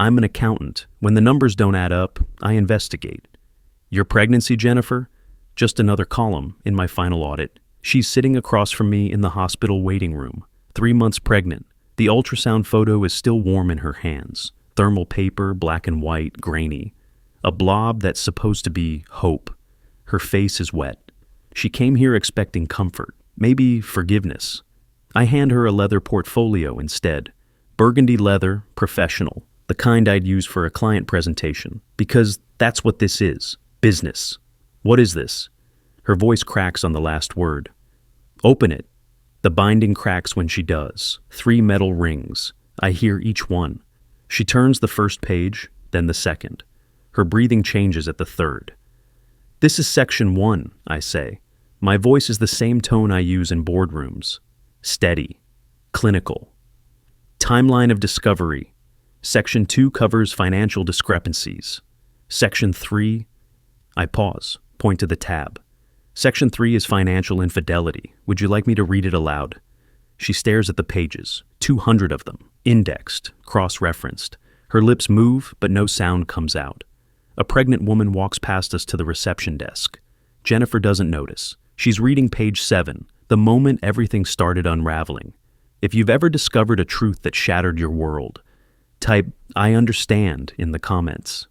I'm an accountant. When the numbers don't add up, I investigate. Your pregnancy, Jennifer? Just another column in my final audit. She's sitting across from me in the hospital waiting room, 3 months pregnant. The ultrasound photo is still warm in her hands. Thermal paper, black and white, grainy. A blob that's supposed to be hope. Her face is wet. She came here expecting comfort, maybe forgiveness. I hand her a leather portfolio instead. Burgundy leather, professional, the kind I'd use for a client presentation, because that's what this is, business. What is this? Her voice cracks on the last word. Open it. The binding cracks when she does. 3 metal rings. I hear each one. She turns the first page, then the second. Her breathing changes at the third. This is section 1, I say. My voice is the same tone I use in boardrooms. Steady. Clinical. Timeline of discovery. Section 2 covers financial discrepancies. Section 3, I pause, point to the tab. Section 3 is financial infidelity. Would you like me to read it aloud? She stares at the pages, 200 of them, indexed, cross-referenced. Her lips move, but no sound comes out. A pregnant woman walks past us to the reception desk. Jennifer doesn't notice. She's reading page 7, the moment everything started unraveling. If you've ever discovered a truth that shattered your world, type, "I understand" in the comments.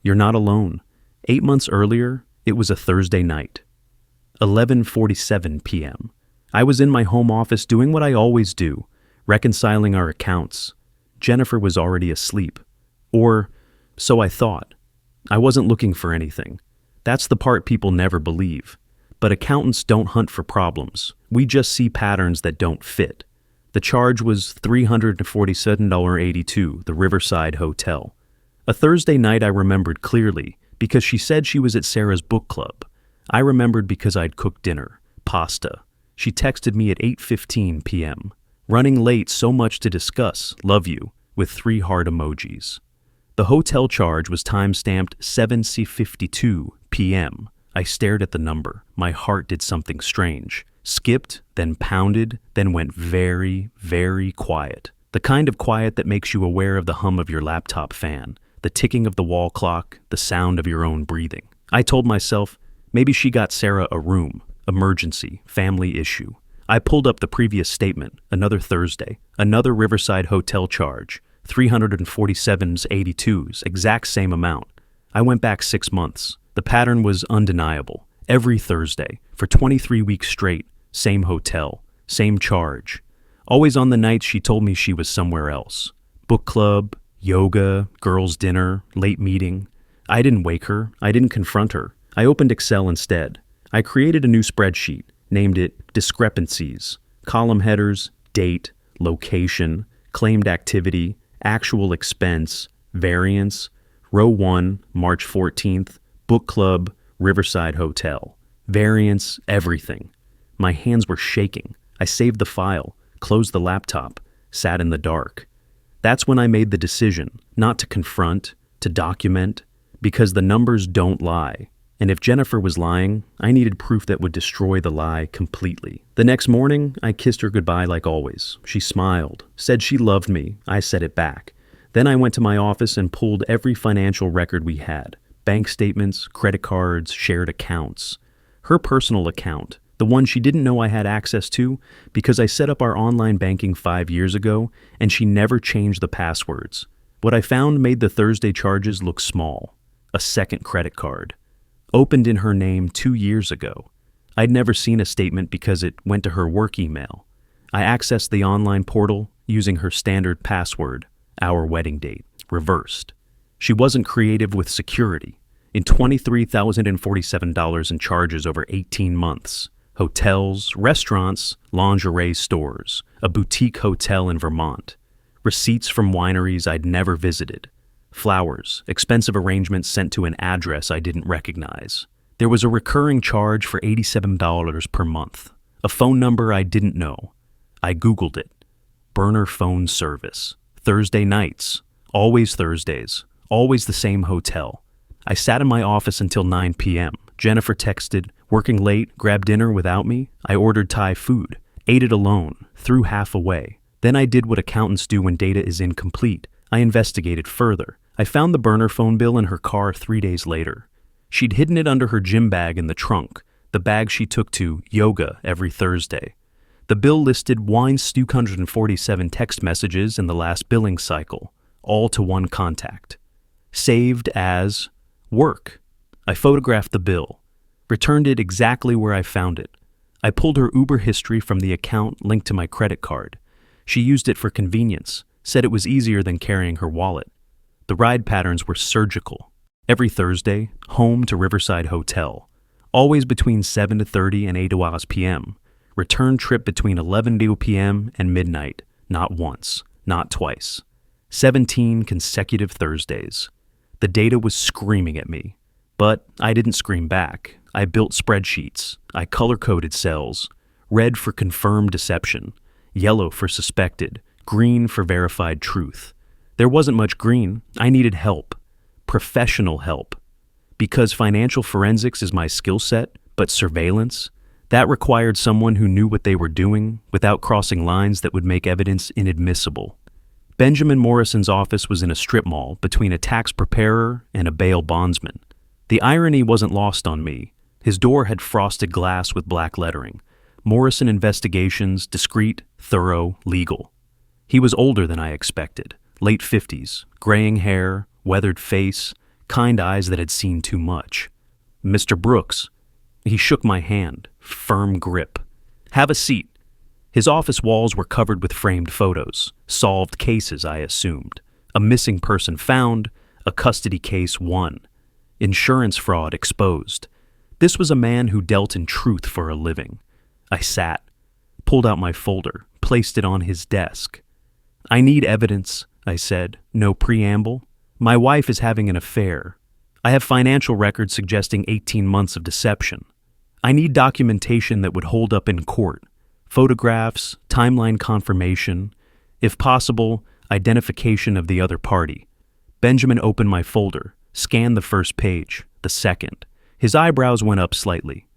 You're not alone. 8 months earlier, it was a Thursday night. 11:47 p.m. I was in my home office doing what I always do, reconciling our accounts. Jennifer was already asleep. Or, so I thought. I wasn't looking for anything. That's the part people never believe. But accountants don't hunt for problems. We just see patterns that don't fit. The charge was $347.82, the Riverside Hotel. A Thursday night I remembered clearly because she said she was at Sarah's book club. I remembered because I'd cooked dinner, pasta. She texted me at 8:15 p.m. Running late, so much to discuss, love you, with 3 heart emojis. The hotel charge was time-stamped 7:52 p.m. I stared at the number. My heart did something strange. Skipped, then pounded, then went very, very quiet. The kind of quiet that makes you aware of the hum of your laptop fan, the ticking of the wall clock, the sound of your own breathing. I told myself, maybe she got Sarah a room, emergency, family issue. I pulled up the previous statement, another Thursday, another Riverside Hotel charge, 347.82s, exact same amount. I went back 6 months. The pattern was undeniable. Every Thursday, for 23 weeks straight, same hotel, same charge. Always on the nights she told me she was somewhere else. Book club, yoga, girls' dinner, late meeting. I didn't wake her. I didn't confront her. I opened Excel instead. I created a new spreadsheet, named it Discrepancies, column headers, date, location, claimed activity, actual expense, variance, row 1, March 14th, book club, Riverside Hotel. Variance, everything. My hands were shaking. I saved the file, closed the laptop, sat in the dark. That's when I made the decision, not to confront, to document, because the numbers don't lie. And if Jennifer was lying, I needed proof that would destroy the lie completely. The next morning, I kissed her goodbye like always. She smiled, said she loved me. I said it back. Then I went to my office and pulled every financial record we had. Bank statements, credit cards, shared accounts. Her personal account, the one she didn't know I had access to because I set up our online banking 5 years ago and she never changed the passwords. What I found made the Thursday charges look small. A second credit card. Opened in her name 2 years ago. I'd never seen a statement because it went to her work email. I accessed the online portal using her standard password, our wedding date, reversed. She wasn't creative with security. In $23,047 in charges over 18 months. Hotels, restaurants, lingerie stores, a boutique hotel in Vermont. Receipts from wineries I'd never visited. Flowers, expensive arrangements sent to an address I didn't recognize. There was a recurring charge for $87 per month. A phone number I didn't know. I Googled it. Burner phone service. Thursday nights. Always Thursdays. Always the same hotel. I sat in my office until 9 p.m. Jennifer texted, working late, grabbed dinner without me. I ordered Thai food, ate it alone, threw half away. Then I did what accountants do when data is incomplete. I investigated further. I found the burner phone bill in her car 3 days later. She'd hidden it under her gym bag in the trunk, the bag she took to yoga every Thursday. The bill listed 247 text messages in the last billing cycle, all to one contact. Saved as work. I photographed the bill, returned it exactly where I found it. I pulled her Uber history from the account linked to my credit card. She used it for convenience, said it was easier than carrying her wallet. The ride patterns were surgical. Every Thursday, home to Riverside Hotel. Always between 7:30 and 8 p.m. Return trip between 11 p.m. and midnight. Not once, not twice. 17 consecutive Thursdays. The data was screaming at me. But I didn't scream back. I built spreadsheets. I color-coded cells. Red for confirmed deception. Yellow for suspected. Green for verified truth. There wasn't much green. I needed help. Professional help. Because financial forensics is my skill set, but surveillance, that required someone who knew what they were doing without crossing lines that would make evidence inadmissible. Benjamin Morrison's office was in a strip mall between a tax preparer and a bail bondsman. The irony wasn't lost on me. His door had frosted glass with black lettering. Morrison Investigations, discreet, thorough, legal. He was older than I expected, late 50s, graying hair, weathered face, kind eyes that had seen too much. Mr. Brooks. He shook my hand, firm grip. Have a seat. His office walls were covered with framed photos, solved cases, I assumed. A missing person found, a custody case won. Insurance fraud exposed. This was a man who dealt in truth for a living. I sat, pulled out my folder, placed it on his desk. I need evidence, I said, no preamble. My wife is having an affair. I have financial records suggesting 18 months of deception. I need documentation that would hold up in court. Photographs, timeline confirmation, if possible, identification of the other party. Benjamin opened my folder, scanned the first page, the second. His eyebrows went up slightly.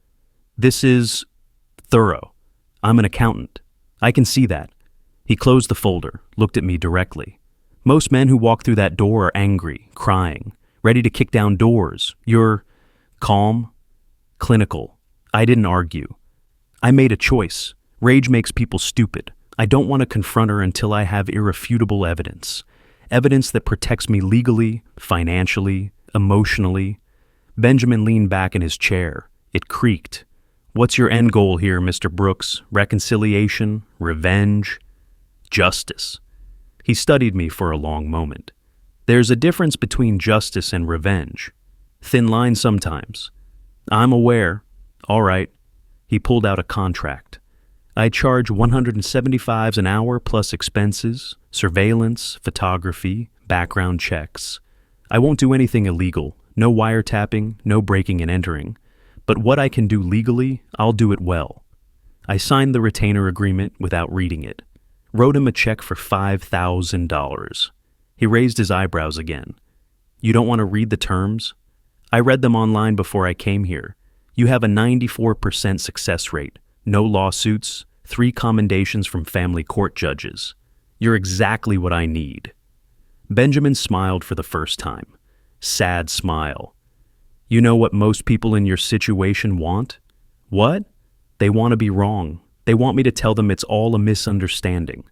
This is thorough. I'm an accountant. I can see that. He closed the folder, looked at me directly. Most men who walk through that door are angry, crying, ready to kick down doors. You're calm, clinical. I didn't argue. I made a choice. Rage makes people stupid. I don't want to confront her until I have irrefutable evidence. Evidence that protects me legally, financially, emotionally. Benjamin leaned back in his chair. It creaked. What's your end goal here, Mr. Brooks? Reconciliation? Revenge? Justice. He studied me for a long moment. There's a difference between justice and revenge. Thin line sometimes. I'm aware. All right. He pulled out a contract. I charge $175 an hour plus expenses, surveillance, photography, background checks. I won't do anything illegal, no wiretapping, no breaking and entering. But what I can do legally, I'll do it well. I signed the retainer agreement without reading it. Wrote him a check for $5,000. He raised his eyebrows again. You don't want to read the terms? I read them online before I came here. You have a 94% success rate, no lawsuits, 3 commendations from family court judges. You're exactly what I need. Benjamin smiled for the first time. Sad smile. You know what most people in your situation want? What? They want to be wrong. They want me to tell them it's all a misunderstanding.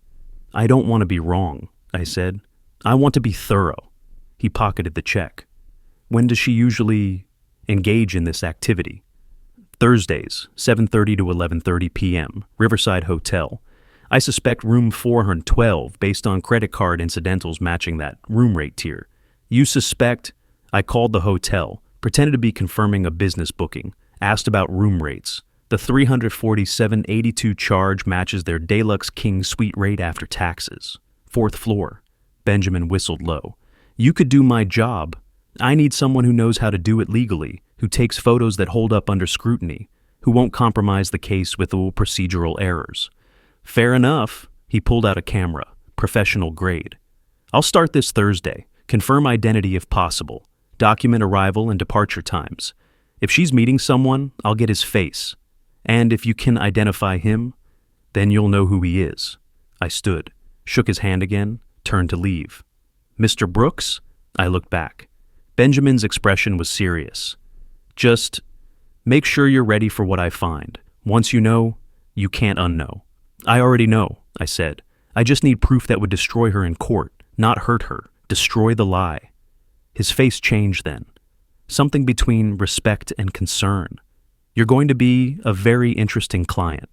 I don't want to be wrong, I said. I want to be thorough. He pocketed the check. When does she usually engage in this activity? Thursdays, 7:30 to 11:30 p.m., Riverside Hotel. I suspect room 412 based on credit card incidentals matching that room rate tier. You suspect? I called the hotel, pretended to be confirming a business booking, asked about room rates. The $347.82 charge matches their Deluxe King Suite rate after taxes. 4th floor. Benjamin whistled low. You could do my job. I need someone who knows how to do it legally, who takes photos that hold up under scrutiny, who won't compromise the case with little procedural errors. Fair enough. He pulled out a camera, professional grade. I'll start this Thursday. Confirm identity if possible. Document arrival and departure times. If she's meeting someone, I'll get his face. And if you can identify him, then you'll know who he is. I stood, shook his hand again, turned to leave. Mr. Brooks? I looked back. Benjamin's expression was serious. Just make sure you're ready for what I find. Once you know, you can't unknow. I already know, I said. I just need proof that would destroy her in court, not hurt her, destroy the lie. His face changed then. Something between respect and concern. You're going to be a very interesting client.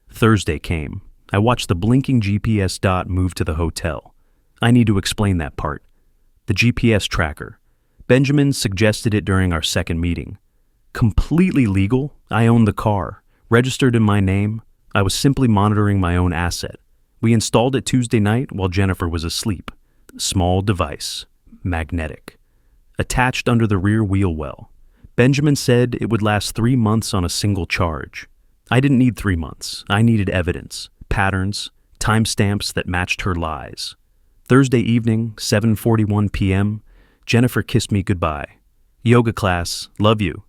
Thursday came. I watched the blinking GPS dot move to the hotel. I need to explain that part. The GPS tracker. Benjamin suggested it during our second meeting. Completely legal. I owned the car. Registered in my name. I was simply monitoring my own asset. We installed it Tuesday night while Jennifer was asleep. Small device. Magnetic. Attached under the rear wheel well. Benjamin said it would last 3 months on a single charge. I didn't need 3 months. I needed evidence, patterns, timestamps that matched her lies. Thursday evening, 7:41 p.m., Jennifer kissed me goodbye. Yoga class, love you.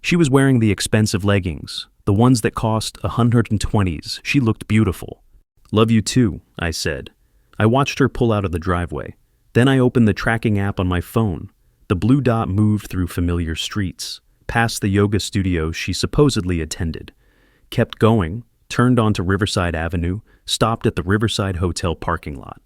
She was wearing the expensive leggings, the ones that cost $120s. She looked beautiful. Love you too, I said. I watched her pull out of the driveway. Then I opened the tracking app on my phone. The blue dot moved through familiar streets, past the yoga studio she supposedly attended, kept going, turned onto Riverside Avenue, stopped at the Riverside Hotel parking lot.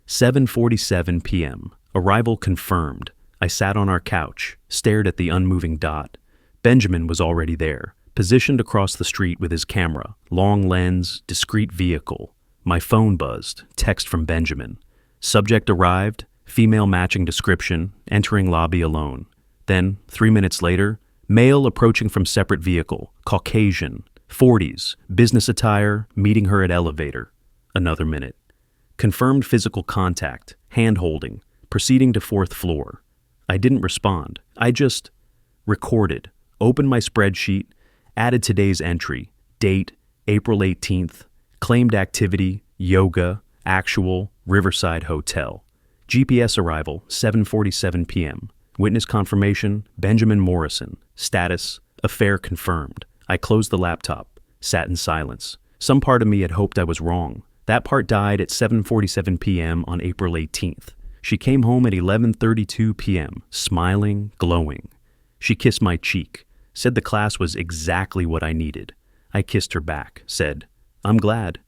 7:47 p.m. Arrival confirmed. I sat on our couch, stared at the unmoving dot. Benjamin was already there, positioned across the street with his camera, long lens, discreet vehicle. My phone buzzed, text from Benjamin. Subject arrived, female matching description, entering lobby alone. Then, 3 minutes later, male approaching from separate vehicle, Caucasian, 40s, business attire, meeting her at elevator. Another minute. Confirmed physical contact, hand-holding, proceeding to 4th floor. I didn't respond. I just recorded, opened my spreadsheet, added today's entry, date, April 18th, claimed activity, yoga, actual, Riverside Hotel. GPS arrival, 7:47 p.m. Witness confirmation, Benjamin Morrison. Status, affair confirmed. I closed the laptop, sat in silence. Some part of me had hoped I was wrong. That part died at 7:47 p.m. on April 18th. She came home at 11:32 p.m., smiling, glowing. She kissed my cheek, said the class was exactly what I needed. I kissed her back, said, I'm glad.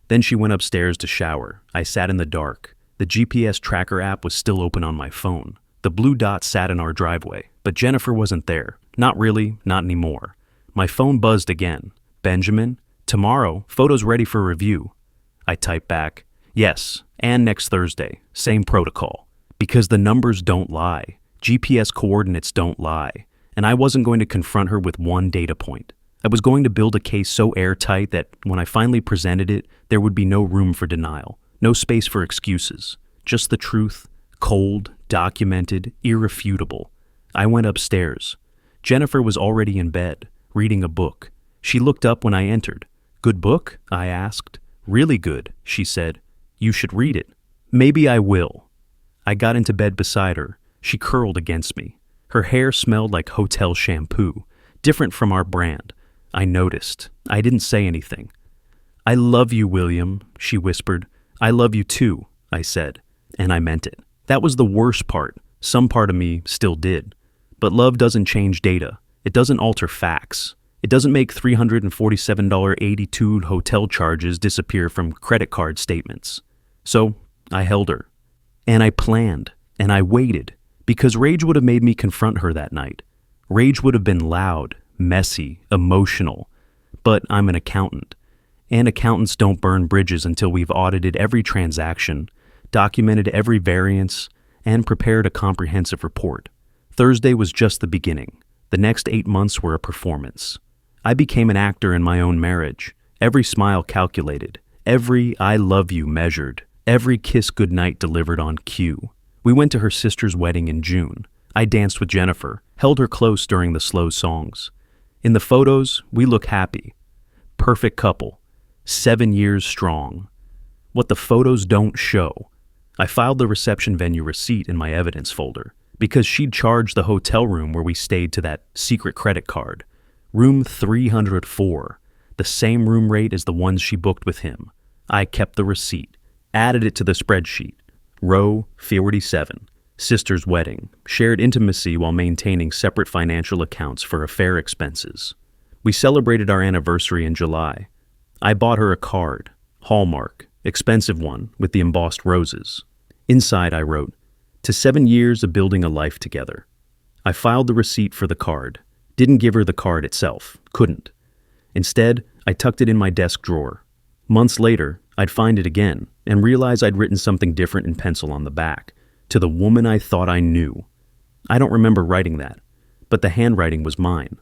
Then she went upstairs to shower. I sat in the dark. The GPS tracker app was still open on my phone. The blue dot sat in our driveway, but Jennifer wasn't there. Not really, not anymore. My phone buzzed again. Benjamin, tomorrow, photos ready for review. I typed back, yes, and next Thursday, same protocol. Because the numbers don't lie. GPS coordinates don't lie. And I wasn't going to confront her with one data point. I was going to build a case so airtight that when I finally presented it, there would be no room for denial. No space for excuses, just the truth, cold, documented, irrefutable. I went upstairs. Jennifer was already in bed, reading a book. She looked up when I entered. Good book? I asked. Really good, she said. You should read it. Maybe I will. I got into bed beside her. She curled against me. Her hair smelled like hotel shampoo, different from our brand. I noticed. I didn't say anything. I love you, William, she whispered. I love you too, I said, and I meant it. That was the worst part. Some part of me still did. But love doesn't change data. It doesn't alter facts. It doesn't make $347.82 hotel charges disappear from credit card statements. So I held her. And I planned. And I waited. Because rage would have made me confront her that night. Rage would have been loud, messy, emotional. But I'm an accountant. And accountants don't burn bridges until we've audited every transaction, documented every variance, and prepared a comprehensive report. Thursday was just the beginning. The next 8 months were a performance. I became an actor in my own marriage. Every smile calculated. Every I love you measured. Every kiss goodnight delivered on cue. We went to her sister's wedding in June. I danced with Jennifer, held her close during the slow songs. In the photos, we look happy. Perfect couple. 7 years strong. What the photos don't show. I filed the reception venue receipt in my evidence folder because she'd charged the hotel room where we stayed to that secret credit card. Room 304, the same room rate as the ones she booked with him. I kept the receipt, added it to the spreadsheet. Row 47. Sister's wedding. Shared intimacy while maintaining separate financial accounts for affair expenses. We celebrated our anniversary in July. I bought her a card. Hallmark. Expensive one, with the embossed roses. Inside I wrote, "To 7 years of building a life together." I filed the receipt for the card. Didn't give her the card itself. Couldn't. Instead, I tucked it in my desk drawer. Months later, I'd find it again and realize I'd written something different in pencil on the back. To the woman I thought I knew. I don't remember writing that, but the handwriting was mine.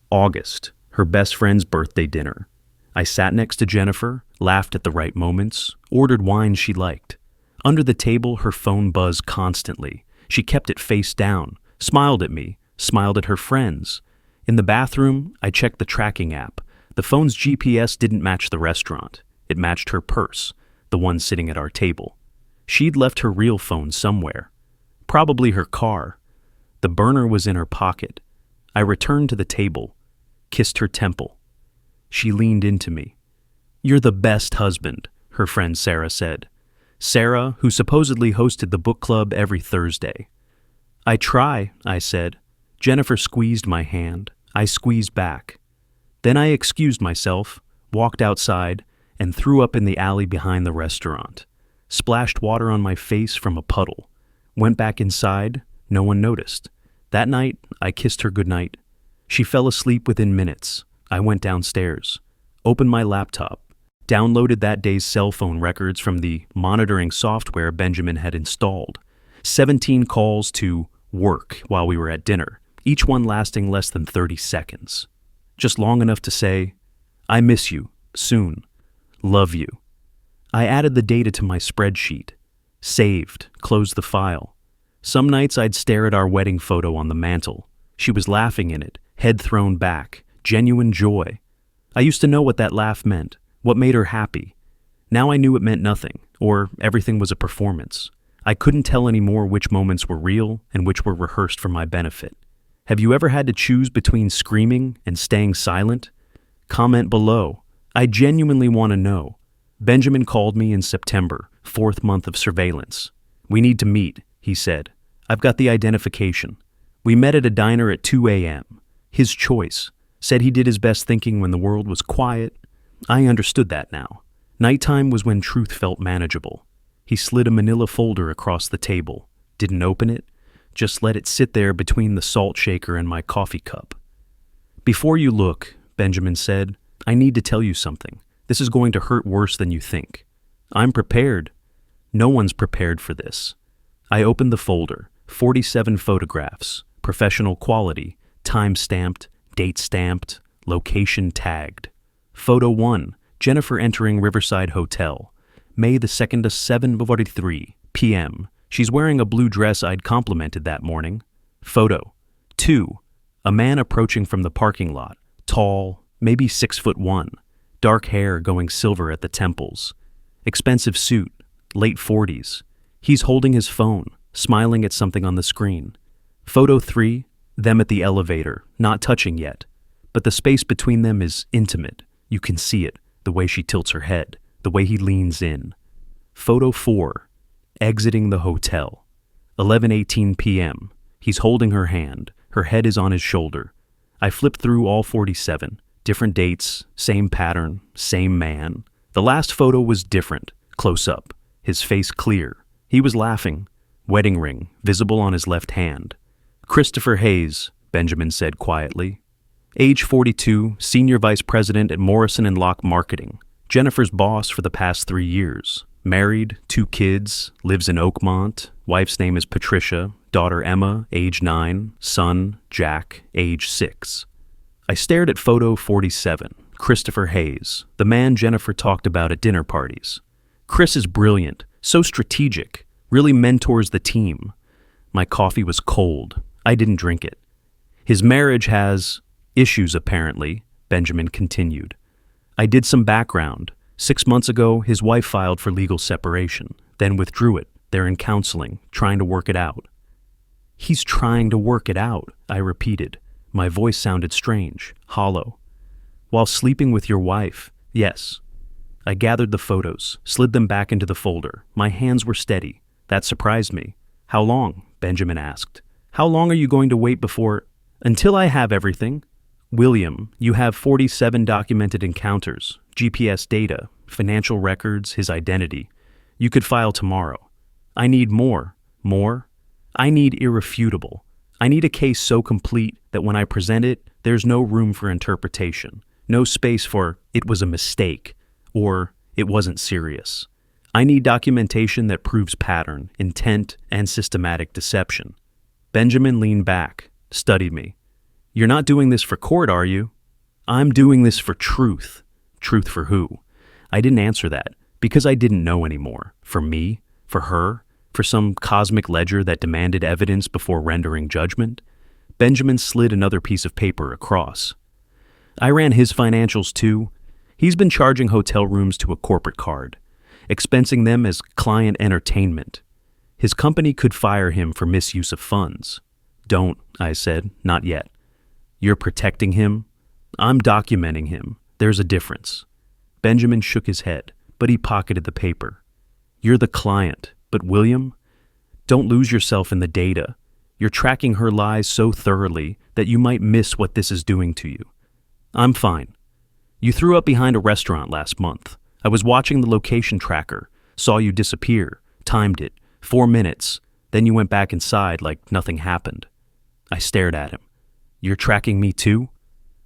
August, her best friend's birthday dinner. I sat next to Jennifer, laughed at the right moments, ordered wine she liked. Under the table, her phone buzzed constantly. She kept it face down, smiled at me, smiled at her friends. In the bathroom, I checked the tracking app. The phone's GPS didn't match the restaurant. It matched her purse, the one sitting at our table. She'd left her real phone somewhere. Probably her car. The burner was in her pocket. I returned to the table, kissed her temple. She leaned into me. "You're the best husband," her friend Sarah said. Sarah, who supposedly hosted the book club every Thursday. "I try," I said. Jennifer squeezed my hand. I squeezed back. Then I excused myself, walked outside, and threw up in the alley behind the restaurant. Splashed water on my face from a puddle. Went back inside. No one noticed. That night, I kissed her goodnight. She fell asleep within minutes. I went downstairs, opened my laptop, downloaded that day's cell phone records from the monitoring software Benjamin had installed. 17 calls to work while we were at dinner, each one lasting less than 30 seconds. Just long enough to say, "I miss you, soon, love you." I added the data to my spreadsheet, saved, closed the file. Some nights I'd stare at our wedding photo on the mantle. She was laughing in it, head thrown back, genuine joy. I used to know what that laugh meant, what made her happy. Now I knew it meant nothing, or everything was a performance. I couldn't tell anymore which moments were real and which were rehearsed for my benefit. Have you ever had to choose between screaming and staying silent? Comment below. I genuinely want to know. Benjamin called me in September, 4th month of surveillance. "We need to meet," he said. "I've got the identification." We met at a diner at 2 a.m. His choice. Said he did his best thinking when the world was quiet. I understood that now. Nighttime was when truth felt manageable. He slid a manila folder across the table. Didn't open it. Just let it sit there between the salt shaker and my coffee cup. "Before you look," Benjamin said, "I need to tell you something. This is going to hurt worse than you think." I'm prepared. No one's prepared for this. I opened the folder. 47 photographs. Professional quality. Time-stamped. Date-stamped. Location tagged. Photo 1. Jennifer entering Riverside Hotel. May the 2nd of 7:43 p.m. She's wearing a blue dress I'd complimented that morning. Photo 2. A man approaching from the parking lot. Tall, maybe 6'1". Dark hair going silver at the temples. Expensive suit. Late 40s. He's holding his phone, smiling at something on the screen. Photo 3. Them at the elevator, not touching yet. But the space between them is intimate. You can see it, the way she tilts her head, the way he leans in. Photo 4. Exiting the hotel. 11:18 p.m. He's holding her hand. Her head is on his shoulder. I flipped through all 47. Different dates, same pattern, same man. The last photo was different, close up. His face clear. He was laughing. Wedding ring, visible on his left hand. "Christopher Hayes," Benjamin said quietly. Age 42, senior vice president at Morrison & Locke Marketing. Jennifer's boss for the past 3 years. Married, 2 kids, lives in Oakmont. Wife's name is Patricia. Daughter Emma, age 9. Son, Jack, age 6. I stared at photo 47, Christopher Hayes, the man Jennifer talked about at dinner parties. Chris is brilliant, so strategic, really mentors the team. My coffee was cold. I didn't drink it. His marriage has issues, apparently, Benjamin continued. I did some background. 6 months ago, his wife filed for legal separation, then withdrew it. They're in counseling, trying to work it out. He's trying to work it out, I repeated. My voice sounded strange, hollow. While sleeping with your wife, yes. I gathered the photos, slid them back into the folder. My hands were steady. That surprised me. How long? Benjamin asked. How long are you going to wait before... Until I have everything. William, you have 47 documented encounters, GPS data, financial records, his identity. You could file tomorrow. I need more. More? I need irrefutable. I need a case so complete that when I present it, there's no room for interpretation, no space for "it was a mistake" or "it wasn't serious." I need documentation that proves pattern, intent, and systematic deception. Benjamin leaned back, studied me. You're not doing this for court, are you? I'm doing this for truth. Truth for who? I didn't answer that because I didn't know anymore. For me? For her? For some cosmic ledger that demanded evidence before rendering judgment? Benjamin slid another piece of paper across. I ran his financials too. He's been charging hotel rooms to a corporate card, expensing them as client entertainment. His company could fire him for misuse of funds. Don't, I said, not yet. You're protecting him? I'm documenting him. There's a difference. Benjamin shook his head, but he pocketed the paper. You're the client, but William? Don't lose yourself in the data. You're tracking her lies so thoroughly that you might miss what this is doing to you. I'm fine. You threw up behind a restaurant last month. I was watching the location tracker, saw you disappear, timed it, 4 minutes, then you went back inside like nothing happened. I stared at him. You're tracking me too?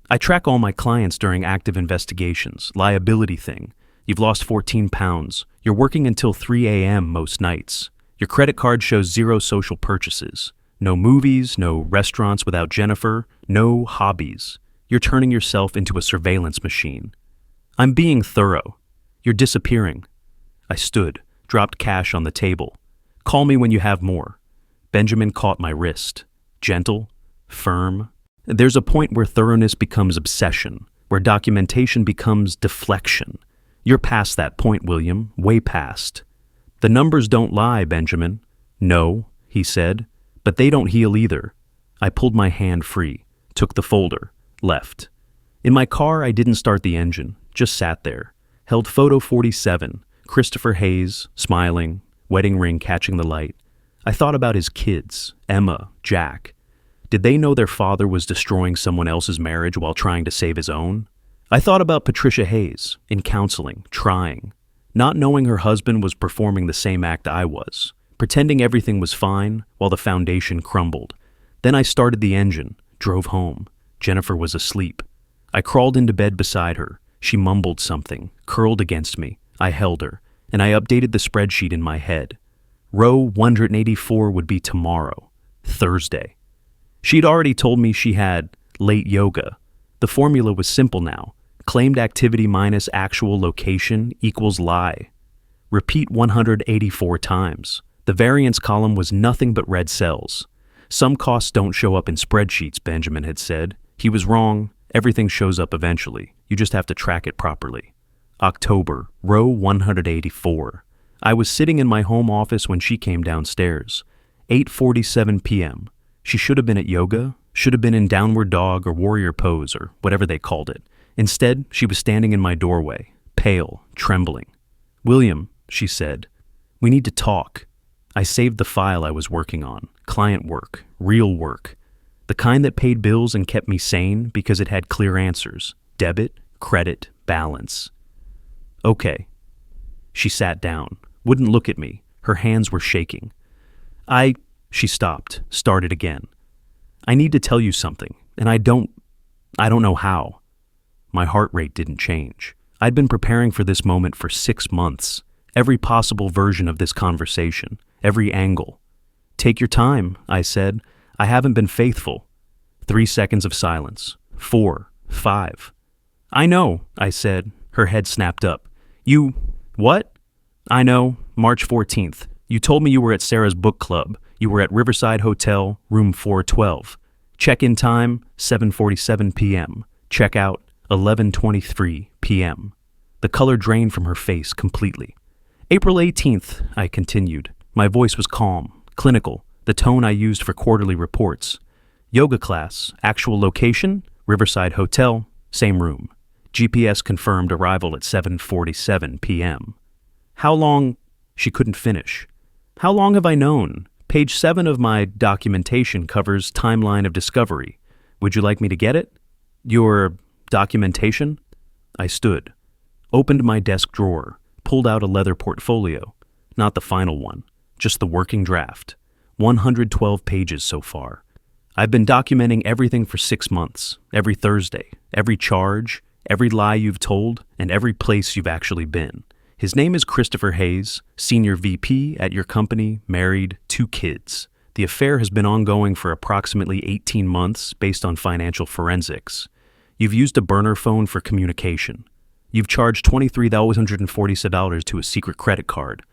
I track all my clients during active investigations, liability thing. You've lost 14 pounds. You're working until 3 a.m. most nights. Your credit card shows 0 social purchases. No movies, no restaurants without Jennifer, no hobbies. You're turning yourself into a surveillance machine. I'm being thorough. You're disappearing. I stood, dropped cash on the table. Call me when you have more. Benjamin caught my wrist. Gentle, firm. There's a point where thoroughness becomes obsession, where documentation becomes deflection. You're past that point, William, way past. The numbers don't lie, Benjamin. No, he said, but they don't heal either. I pulled my hand free, took the folder, left. In my car, I didn't start the engine, just sat there. Held photo 47, Christopher Hayes, smiling, wedding ring catching the light. I thought about his kids, Emma, Jack. Did they know their father was destroying someone else's marriage while trying to save his own? I thought about Patricia Hayes, in counseling, trying, not knowing her husband was performing the same act I was, pretending everything was fine while the foundation crumbled. Then I started the engine, drove home. Jennifer was asleep. I crawled into bed beside her. She mumbled something, curled against me. I held her, and I updated the spreadsheet in my head. Row 184 would be tomorrow, Thursday. She'd already told me she had late yoga. The formula was simple now. Claimed activity minus actual location equals lie. Repeat 184 times. The variance column was nothing but red cells. Some costs don't show up in spreadsheets, Benjamin had said. He was wrong. Everything shows up eventually. You just have to track it properly. October, row 184. I was sitting in my home office when she came downstairs. 8:47 p.m. She should have been at yoga, should have been in downward dog or warrior pose or whatever they called it. Instead, she was standing in my doorway, pale, trembling. William, she said, we need to talk. I saved the file I was working on, client work, real work, the kind that paid bills and kept me sane because it had clear answers, debit, credit, balance. Okay. She sat down, wouldn't look at me. Her hands were shaking. She stopped, started again. I need to tell you something, and I don't know how. My heart rate didn't change. I'd been preparing for this moment for 6 months. Every possible version of this conversation, every angle. Take your time, I said. I haven't been faithful. 3 seconds of silence. 4, 5. I know, I said. Her head snapped up. You, what? I know, March 14th. You told me you were at Sarah's book club. You were at Riverside Hotel, room 412. Check-in time, 7:47 p.m. Check-out, 11:23 p.m. The color drained from her face completely. April 18th, I continued. My voice was calm, clinical, the tone I used for quarterly reports. Yoga class, actual location, Riverside Hotel, same room. GPS confirmed arrival at 7:47 p.m. How long? She couldn't finish. How long have I known? Page 7 of my documentation covers timeline of discovery. Would you like me to get it? Your documentation? I stood, opened my desk drawer, pulled out a leather portfolio. Not the final one, just the working draft. 112 pages so far. I've been documenting everything for 6 months, every Thursday, every charge, every lie you've told, and every place you've actually been. His name is Christopher Hayes, senior VP at your company, married, 2 kids. The affair has been ongoing for approximately 18 months based on financial forensics. You've used a burner phone for communication. You've charged $23,147 to a secret credit card.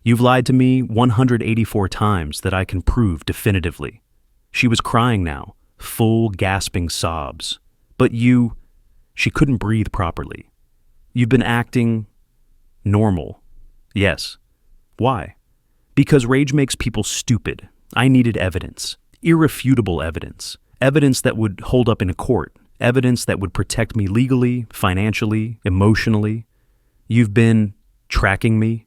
You've lied to me 184 times that I can prove definitively. She was crying now, full gasping sobs. But she couldn't breathe properly. You've been acting normal. Yes. Why? Because rage makes people stupid. I needed evidence. Irrefutable evidence. Evidence that would hold up in a court. Evidence that would protect me legally, financially, emotionally. You've been tracking me.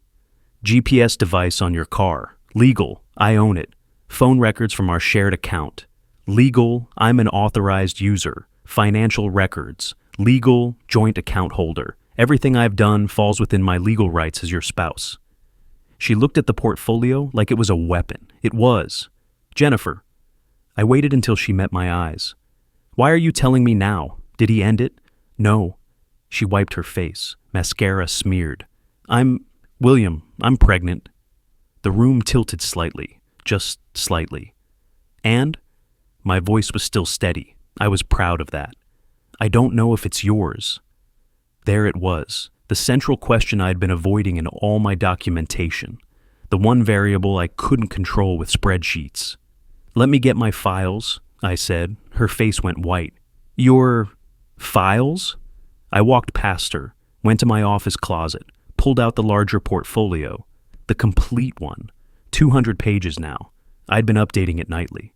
GPS device on your car. Legal. I own it. Phone records from our shared account. Legal. I'm an authorized user. Financial records. Legal. Joint account holder. Everything I've done falls within my legal rights as your spouse. She looked at the portfolio like it was a weapon. It was. Jennifer. I waited until she met my eyes. Why are you telling me now? Did he end it? No. She wiped her face. Mascara smeared. William, I'm pregnant. The room tilted slightly, just slightly. And? My voice was still steady. I was proud of that. I don't know if it's yours. There it was, the central question I'd been avoiding in all my documentation, the one variable I couldn't control with spreadsheets. Let me get my files, I said. Her face went white. Your files? I walked past her, went to my office closet, pulled out the larger portfolio, the complete one, 200 pages now. I'd been updating it nightly.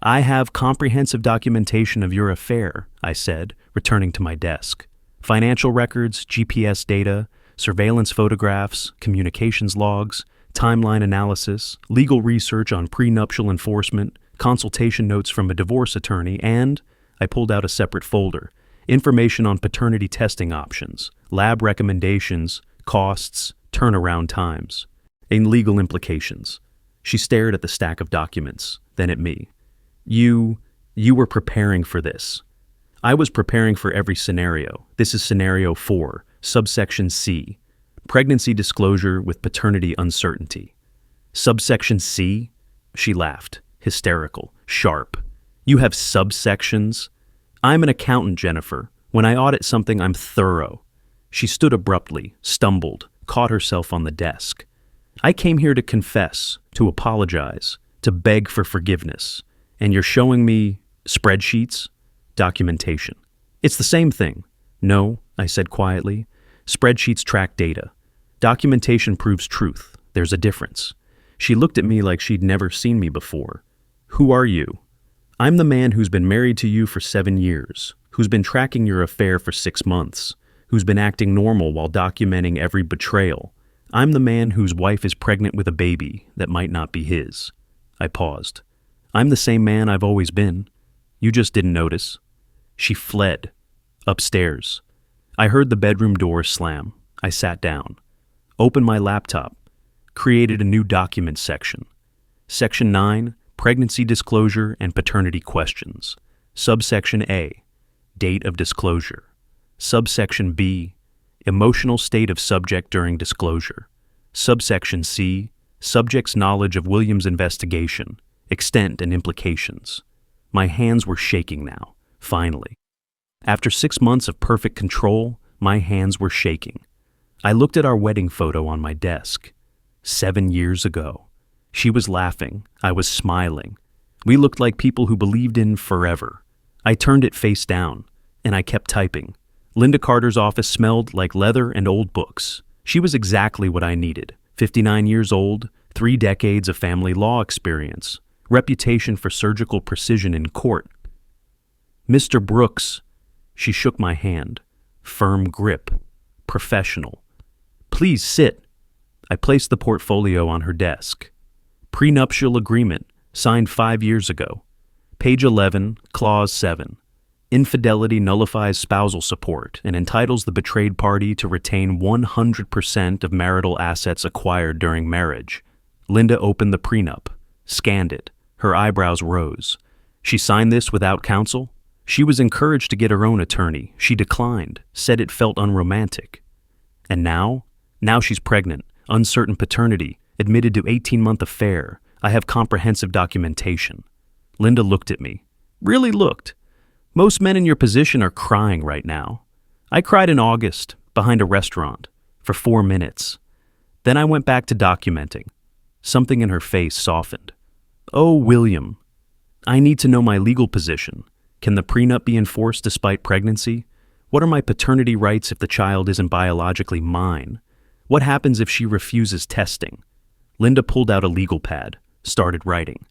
I have comprehensive documentation of your affair, I said, returning to my desk. Financial records, GPS data, surveillance photographs, communications logs, timeline analysis, legal research on prenuptial enforcement, consultation notes from a divorce attorney, and I pulled out a separate folder, information on paternity testing options, lab recommendations, costs, turnaround times, and legal implications. She stared at the stack of documents, then at me. You were preparing for this. I was preparing for every scenario. This is scenario 4, subsection C, pregnancy disclosure with paternity uncertainty. Subsection C? She laughed, hysterical, sharp. You have subsections? I'm an accountant, Jennifer. When I audit something, I'm thorough. She stood abruptly, stumbled, caught herself on the desk. I came here to confess, to apologize, to beg for forgiveness. And you're showing me spreadsheets? Documentation. It's the same thing. No, I said quietly. Spreadsheets track data. Documentation proves truth. There's a difference. She looked at me like she'd never seen me before. Who are you? I'm the man who's been married to you for 7 years, who's been tracking your affair for 6 months, who's been acting normal while documenting every betrayal. I'm the man whose wife is pregnant with a baby that might not be his. I paused. I'm the same man I've always been. You just didn't notice. She fled. Upstairs. I heard the bedroom door slam. I sat down. Opened my laptop. Created a new document section. Section 9, pregnancy disclosure and paternity questions. Subsection A, date of disclosure. Subsection B, emotional state of subject during disclosure. Subsection C, subject's knowledge of William's investigation, extent and implications. My hands were shaking now, finally. After 6 months of perfect control, my hands were shaking. I looked at our wedding photo on my desk. 7 years ago. She was laughing. I was smiling. We looked like people who believed in forever. I turned it face down, and I kept typing. Linda Carter's office smelled like leather and old books. She was exactly what I needed. 59 years old, 3 decades of family law experience, reputation for surgical precision in court. Mr. Brooks, she shook my hand. Firm grip. Professional. Please sit. I placed the portfolio on her desk. Prenuptial agreement, signed 5 years ago. Page 11, Clause 7. Infidelity nullifies spousal support and entitles the betrayed party to retain 100% of marital assets acquired during marriage. Linda opened the prenup, scanned it. Her eyebrows rose. She signed this without counsel? She was encouraged to get her own attorney. She declined, said it felt unromantic. And now? Now she's pregnant, uncertain paternity, admitted to 18-month affair. I have comprehensive documentation. Linda looked at me. Really looked. Most men in your position are crying right now. I cried in August, behind a restaurant, for 4 minutes. Then I went back to documenting. Something in her face softened. Oh, William, I need to know my legal position. Can the prenup be enforced despite pregnancy? What are my paternity rights if the child isn't biologically mine? What happens if she refuses testing? Linda pulled out a legal pad, started writing.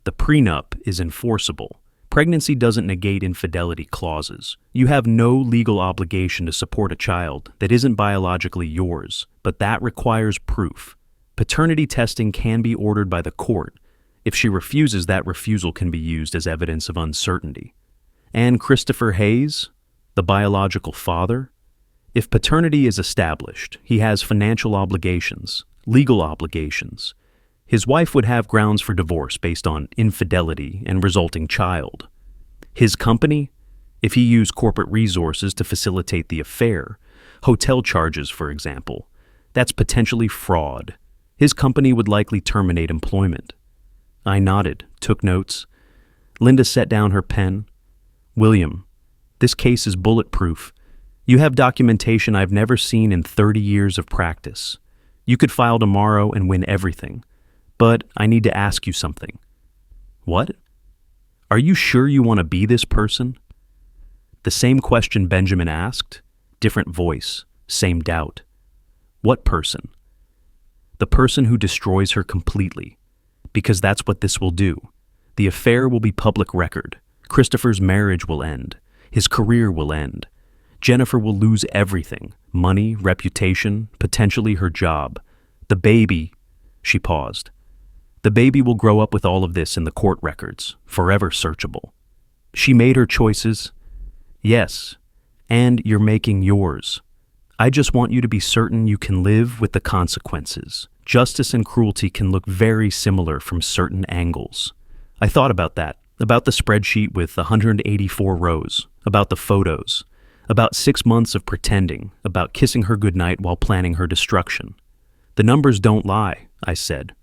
The prenup is enforceable. Pregnancy doesn't negate infidelity clauses. You have no legal obligation to support a child that isn't biologically yours, but that requires proof. Paternity testing can be ordered by the court. If she refuses, that refusal can be used as evidence of uncertainty. And Christopher Hayes, the biological father? If paternity is established, he has financial obligations, legal obligations. His wife would have grounds for divorce based on infidelity and resulting child. His company? If he used corporate resources to facilitate the affair, hotel charges, for example, that's potentially fraud. His company would likely terminate employment. I nodded, took notes. Linda set down her pen. William, this case is bulletproof. You have documentation I've never seen in 30 years of practice. You could file tomorrow and win everything. But I need to ask you something. What? Are you sure you want to be this person? The same question Benjamin asked, different voice, same doubt. What person? The person who destroys her completely. Because that's what this will do. The affair will be public record. Christopher's marriage will end. His career will end. Jennifer will lose everything, money, reputation, potentially her job. The baby, she paused. The baby will grow up with all of this in the court records, forever searchable. She made her choices. Yes, and you're making yours. I just want you to be certain you can live with the consequences. Justice and cruelty can look very similar from certain angles. I thought about that, about the spreadsheet with 184 rows, about the photos, about 6 months of pretending, about kissing her goodnight while planning her destruction. The numbers don't lie, I said.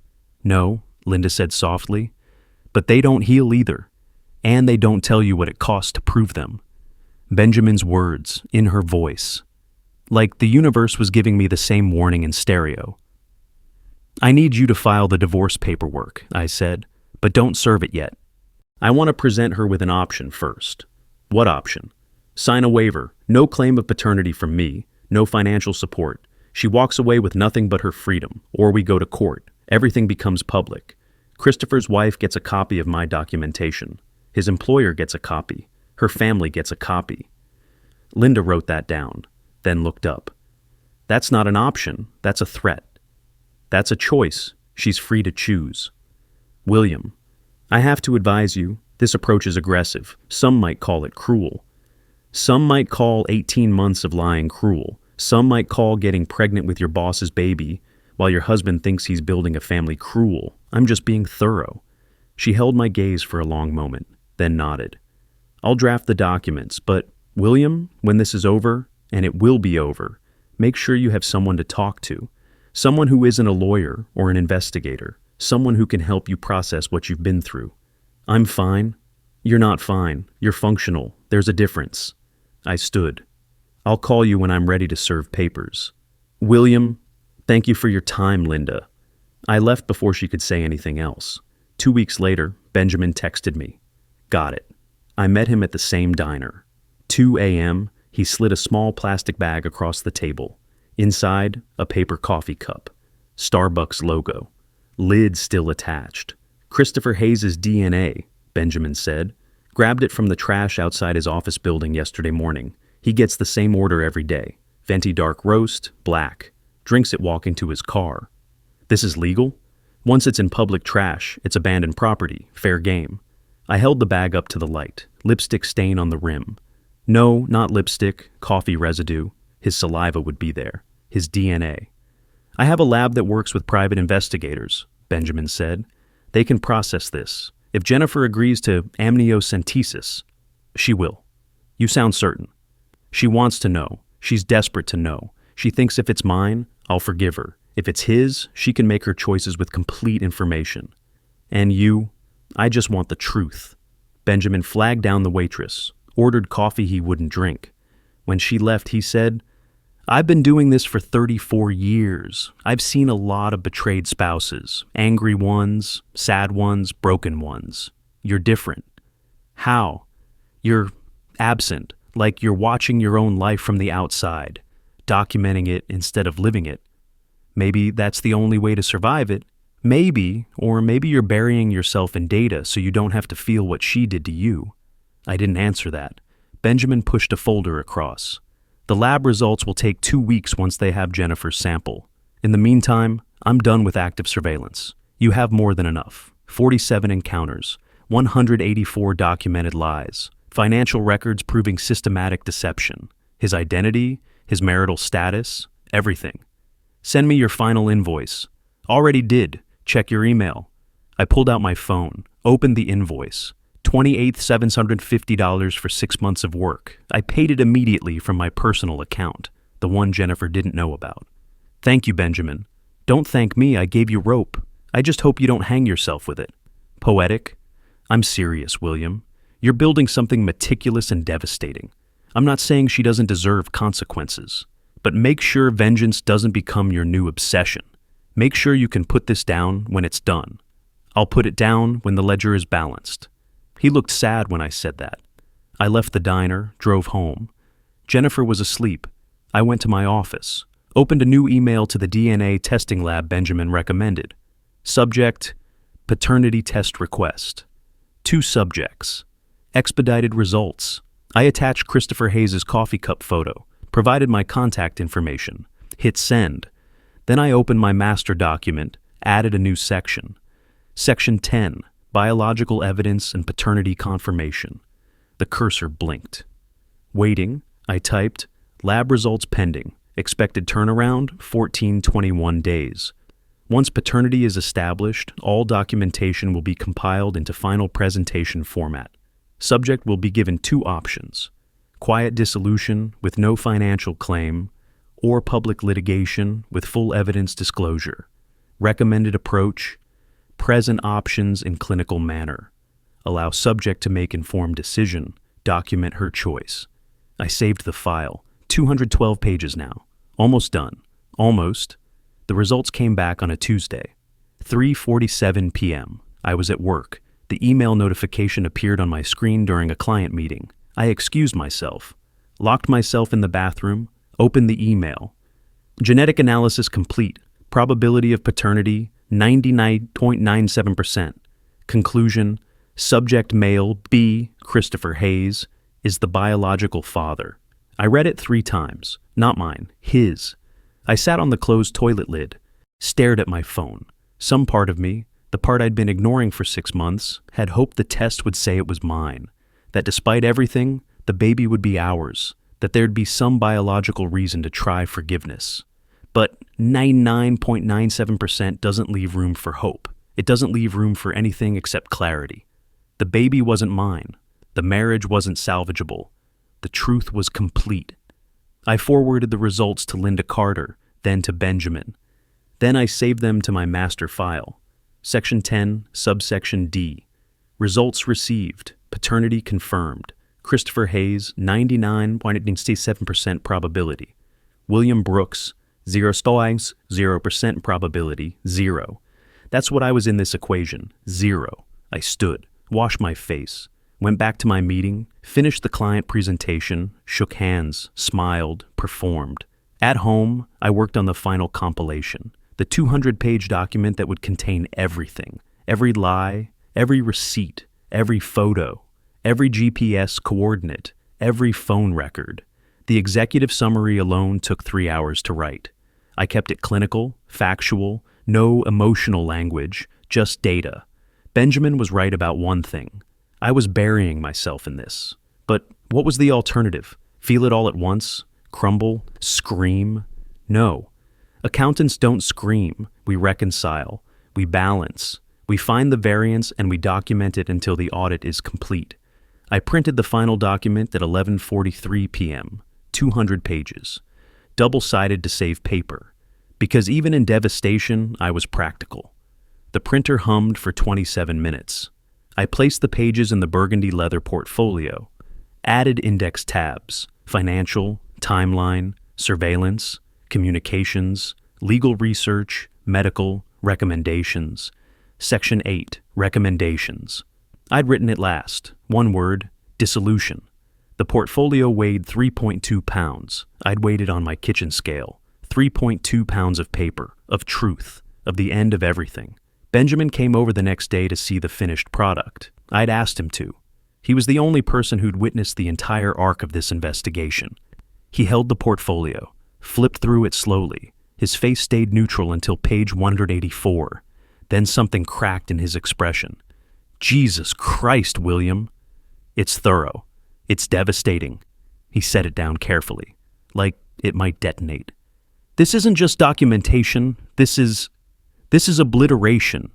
No, Linda said softly, but they don't heal either, and they don't tell you what it costs to prove them. Benjamin's words, in her voice. Like the universe was giving me the same warning in stereo. I need you to file the divorce paperwork, I said, but don't serve it yet. I want to present her with an option first. What option? Sign a waiver, no claim of paternity from me, no financial support. She walks away with nothing but her freedom, or we go to court. Everything becomes public. Christopher's wife gets a copy of my documentation. His employer gets a copy. Her family gets a copy. Linda wrote that down, then looked up. That's not an option, that's a threat. That's a choice. She's free to choose. William, I have to advise you, this approach is aggressive. Some might call it cruel. Some might call 18 months of lying cruel. Some might call getting pregnant with your boss's baby while your husband thinks he's building a family cruel. I'm just being thorough. She held my gaze for a long moment, then nodded. I'll draft the documents, but, William, when this is over, and it will be over, make sure you have someone to talk to. Someone who isn't a lawyer or an investigator. Someone who can help you process what you've been through. I'm fine. You're not fine. You're functional. There's a difference. I stood. I'll call you when I'm ready to serve papers. William, thank you for your time, Linda. I left before she could say anything else. 2 weeks later, Benjamin texted me. Got it. I met him at the same diner. 2 a.m., he slid a small plastic bag across the table. Inside, a paper coffee cup. Starbucks logo. Lid still attached. Christopher Hayes' DNA, Benjamin said. Grabbed it from the trash outside his office building yesterday morning. He gets the same order every day. Venti dark roast, black. Drinks it walking to his car. This is legal? Once it's in public trash, it's abandoned property, fair game. I held the bag up to the light, lipstick stain on the rim. No, not lipstick, coffee residue. His saliva would be there. His DNA. I have a lab that works with private investigators, Benjamin said. They can process this. If Jennifer agrees to amniocentesis, she will. You sound certain. She wants to know. She's desperate to know. She thinks if it's mine, I'll forgive her. If it's his, she can make her choices with complete information. And you, I just want the truth. Benjamin flagged down the waitress, ordered coffee he wouldn't drink. When she left, he said, I've been doing this for 34 years. I've seen a lot of betrayed spouses, angry ones, sad ones, broken ones. You're different. How? You're absent, like you're watching your own life from the outside, documenting it instead of living it. Maybe that's the only way to survive it. Maybe you're burying yourself in data so you don't have to feel what she did to you. I didn't answer that. Benjamin pushed a folder across. The lab results will take 2 weeks once they have Jennifer's sample. In the meantime, I'm done with active surveillance. You have more than enough. 47 encounters, 184 documented lies, financial records proving systematic deception, his identity, his marital status, everything. Send me your final invoice. Already did. Check your email. I pulled out my phone, opened the invoice. $28,750 for 6 months of work. I paid it immediately from my personal account, the one Jennifer didn't know about. Thank you, Benjamin. Don't thank me, I gave you rope. I just hope you don't hang yourself with it. Poetic? I'm serious, William. You're building something meticulous and devastating. I'm not saying she doesn't deserve consequences, but make sure vengeance doesn't become your new obsession. Make sure you can put this down when it's done. I'll put it down when the ledger is balanced. He looked sad when I said that. I left the diner, drove home. Jennifer was asleep. I went to my office, opened a new email to the DNA testing lab Benjamin recommended. Subject, paternity test request. 2 subjects. Expedited results. I attached Christopher Hayes' coffee cup photo, provided my contact information, hit send. Then I opened my master document, added a new section. Section 10. Biological evidence and paternity confirmation. The cursor blinked. Waiting, I typed, lab results pending, expected turnaround 14-21 days. Once paternity is established, all documentation will be compiled into final presentation format. Subject will be given 2 options: quiet dissolution with no financial claim, or public litigation with full evidence disclosure. Recommended approach: present options in clinical manner. Allow subject to make informed decision. Document her choice. I saved the file. 212 pages now. Almost done. Almost. The results came back on a Tuesday. 3:47 p.m. I was at work. The email notification appeared on my screen during a client meeting. I excused myself, locked myself in the bathroom, opened the email. Genetic analysis complete. Probability of paternity 99.97%. Conclusion: subject male B. Christopher Hayes is the biological father. I read it 3 times. Not mine, his. I sat on the closed toilet lid, stared at my phone. Some part of me, the part I'd been ignoring for 6 months, had hoped the test would say it was mine, that despite everything, the baby would be ours, that there'd be some biological reason to try forgiveness. But 99.97% doesn't leave room for hope. It doesn't leave room for anything except clarity. The baby wasn't mine. The marriage wasn't salvageable. The truth was complete. I forwarded the results to Linda Carter, then to Benjamin. Then I saved them to my master file. Section 10, subsection D. Results received. Paternity confirmed. Christopher Hayes, 99.87% probability. William Brooks, 0% probability, 0. That's what I was in this equation, 0. I stood, washed my face, went back to my meeting, finished the client presentation, shook hands, smiled, performed. At home, I worked on the final compilation, the 200-page document that would contain everything, every lie, every receipt, every photo, every GPS coordinate, every phone record. The executive summary alone took 3 hours to write. I kept it clinical, factual, No emotional language, just data. Benjamin was right about one thing. I was burying myself in this. But what was the alternative? Feel it all at once? Crumble? Scream? No. Accountants don't scream. We reconcile. We balance. We find the variance and we document it until the audit is complete. I printed the final document at 11:43 p.m., 200 pages, double-sided to save paper, because even in devastation, I was practical. The printer hummed for 27 minutes. I placed the pages in the burgundy leather portfolio, added index tabs, financial, timeline, surveillance, communications, legal research, medical, recommendations. Section 8, recommendations. I'd written it last. One word, dissolution. The portfolio weighed 3.2 pounds. I'd weighed it on my kitchen scale. 3.2 pounds of paper, of truth, of the end of everything. Benjamin came over the next day to see the finished product. I'd asked him to. He was the only person who'd witnessed the entire arc of this investigation. He held the portfolio, flipped through it slowly. His face stayed neutral until page 184. Then something cracked in his expression. Jesus Christ, William. It's thorough. It's devastating. He set it down carefully, like it might detonate. This isn't just documentation. This is obliteration.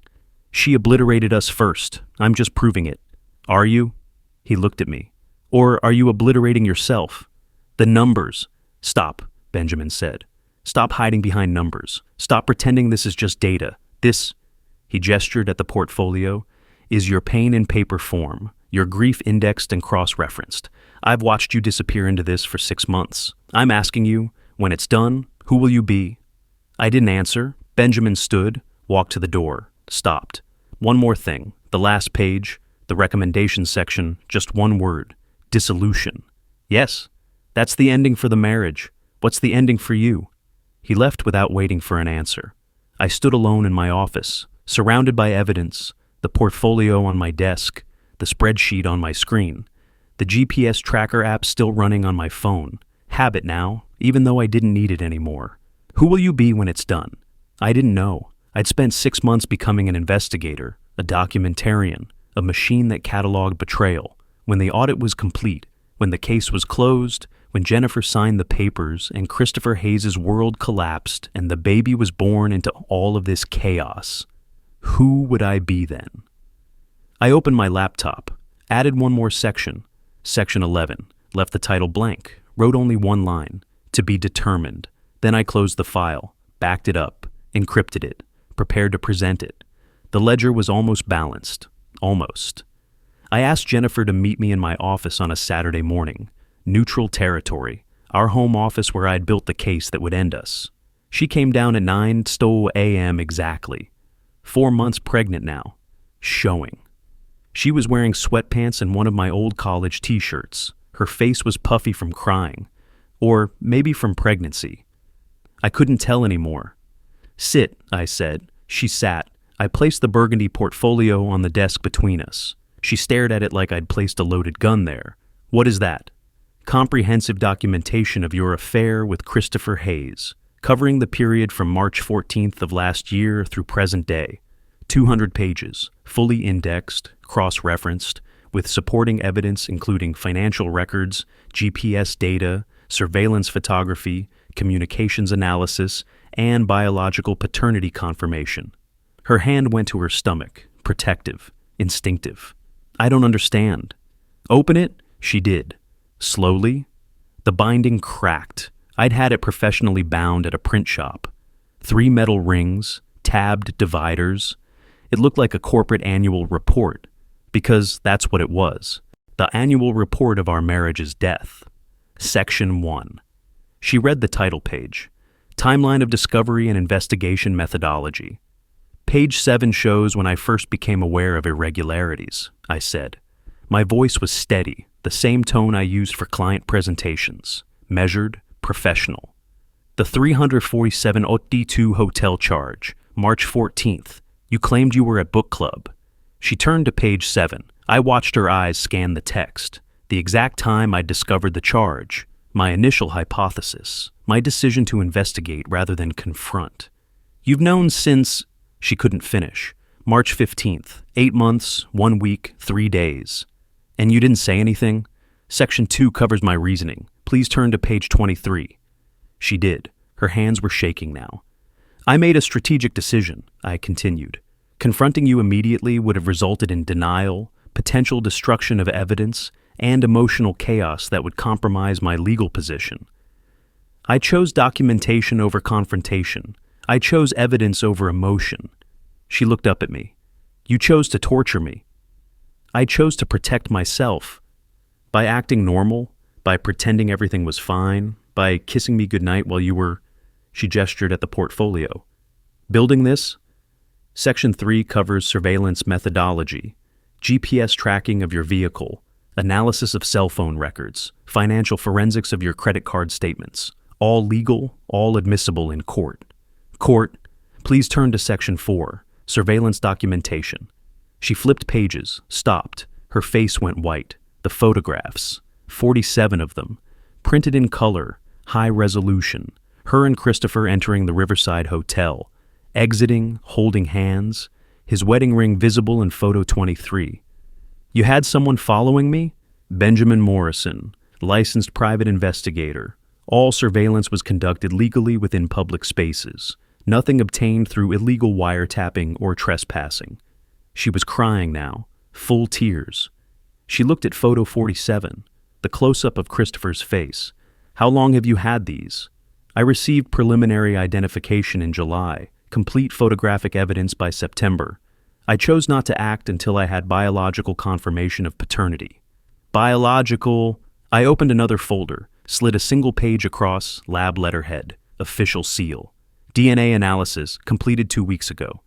She obliterated us first. I'm just proving it. Are you? He looked at me. Or are you obliterating yourself? The numbers. Stop, Benjamin said. Stop hiding behind numbers. Stop pretending this is just data. This, he gestured at the portfolio, is your pain in paper form, your grief indexed and cross-referenced. I've watched you disappear into this for 6 months. I'm asking you, when it's done, who will you be? I didn't answer. Benjamin stood, walked to the door, stopped. One more thing, the last page, the recommendation section, just one word, dissolution. Yes, that's the ending for the marriage. What's the ending for you? He left without waiting for an answer. I stood alone in my office, surrounded by evidence, the portfolio on my desk, the spreadsheet on my screen, the GPS tracker app still running on my phone. Habit now, even though I didn't need it anymore. Who will you be when it's done? I didn't know. I'd spent 6 months becoming an investigator, a documentarian, a machine that cataloged betrayal. When the audit was complete, when the case was closed, when Jennifer signed the papers and Christopher Hayes' world collapsed and the baby was born into all of this chaos, who would I be then? I opened my laptop, added one more section, section 11, left the title blank, wrote only one line, to be determined. Then I closed the file, backed it up, encrypted it, prepared to present it. The ledger was almost balanced. Almost. I asked Jennifer to meet me in my office on a Saturday morning. Neutral territory, our home office where I'd built the case that would end us. She came down at 9 a.m. exactly. 4 months pregnant now. Showing. She was wearing sweatpants and one of my old college t-shirts. Her face was puffy from crying. Or maybe from pregnancy. I couldn't tell anymore. Sit, I said. She sat. I placed the burgundy portfolio on the desk between us. She stared at it like I'd placed a loaded gun there. What is that? Comprehensive documentation of your affair with Christopher Hayes, covering the period from March 14th of last year through present day. 200 pages, fully indexed, cross-referenced, with supporting evidence including financial records, GPS data, surveillance photography, communications analysis, and biological paternity confirmation. Her hand went to her stomach, protective, instinctive. I don't understand. Open it? She did. Slowly. The binding cracked. I'd had it professionally bound at a print shop. 3 metal rings, tabbed dividers. It looked like a corporate annual report, because that's what it was. The annual report of our marriage's death. Section 1. She read the title page. Timeline of Discovery and Investigation Methodology. Page 7 shows when I first became aware of irregularities, I said. My voice was steady, the same tone I used for client presentations. Measured, professional. The 347.82 hotel charge, March 14th. You claimed you were at book club. She turned to page 7. I watched her eyes scan the text. The exact time I discovered the charge. My initial hypothesis. My decision to investigate rather than confront. You've known since... She couldn't finish. March 15th, 8 months, 1 week, 3 days. And you didn't say anything? Section 2 covers my reasoning. Please turn to page 23. She did. Her hands were shaking now. I made a strategic decision, I continued. Confronting you immediately would have resulted in denial, potential destruction of evidence, and emotional chaos that would compromise my legal position. I chose documentation over confrontation. I chose evidence over emotion. She looked up at me. You chose to torture me. I chose to protect myself. By acting normal, by pretending everything was fine, by kissing me goodnight while you were... She gestured at the portfolio. Building this? Section 3 covers surveillance methodology, GPS tracking of your vehicle, analysis of cell phone records, financial forensics of your credit card statements. All legal, all admissible in court. Court, please turn to Section 4, surveillance documentation. She flipped pages, stopped. Her face went white. The photographs, 47 of them, printed in color, high resolution. Her and Christopher entering the Riverside Hotel, exiting, holding hands, his wedding ring visible in photo 23. You had someone following me? Benjamin Morrison, licensed private investigator. All surveillance was conducted legally within public spaces. Nothing obtained through illegal wiretapping or trespassing. She was crying now, full tears. She looked at photo 47, the close-up of Christopher's face. How long have you had these? I received preliminary identification in July, complete photographic evidence by September. I chose not to act until I had biological confirmation of paternity. Biological... I opened another folder, slid a single page across, lab letterhead, official seal. DNA analysis, completed 2 weeks ago.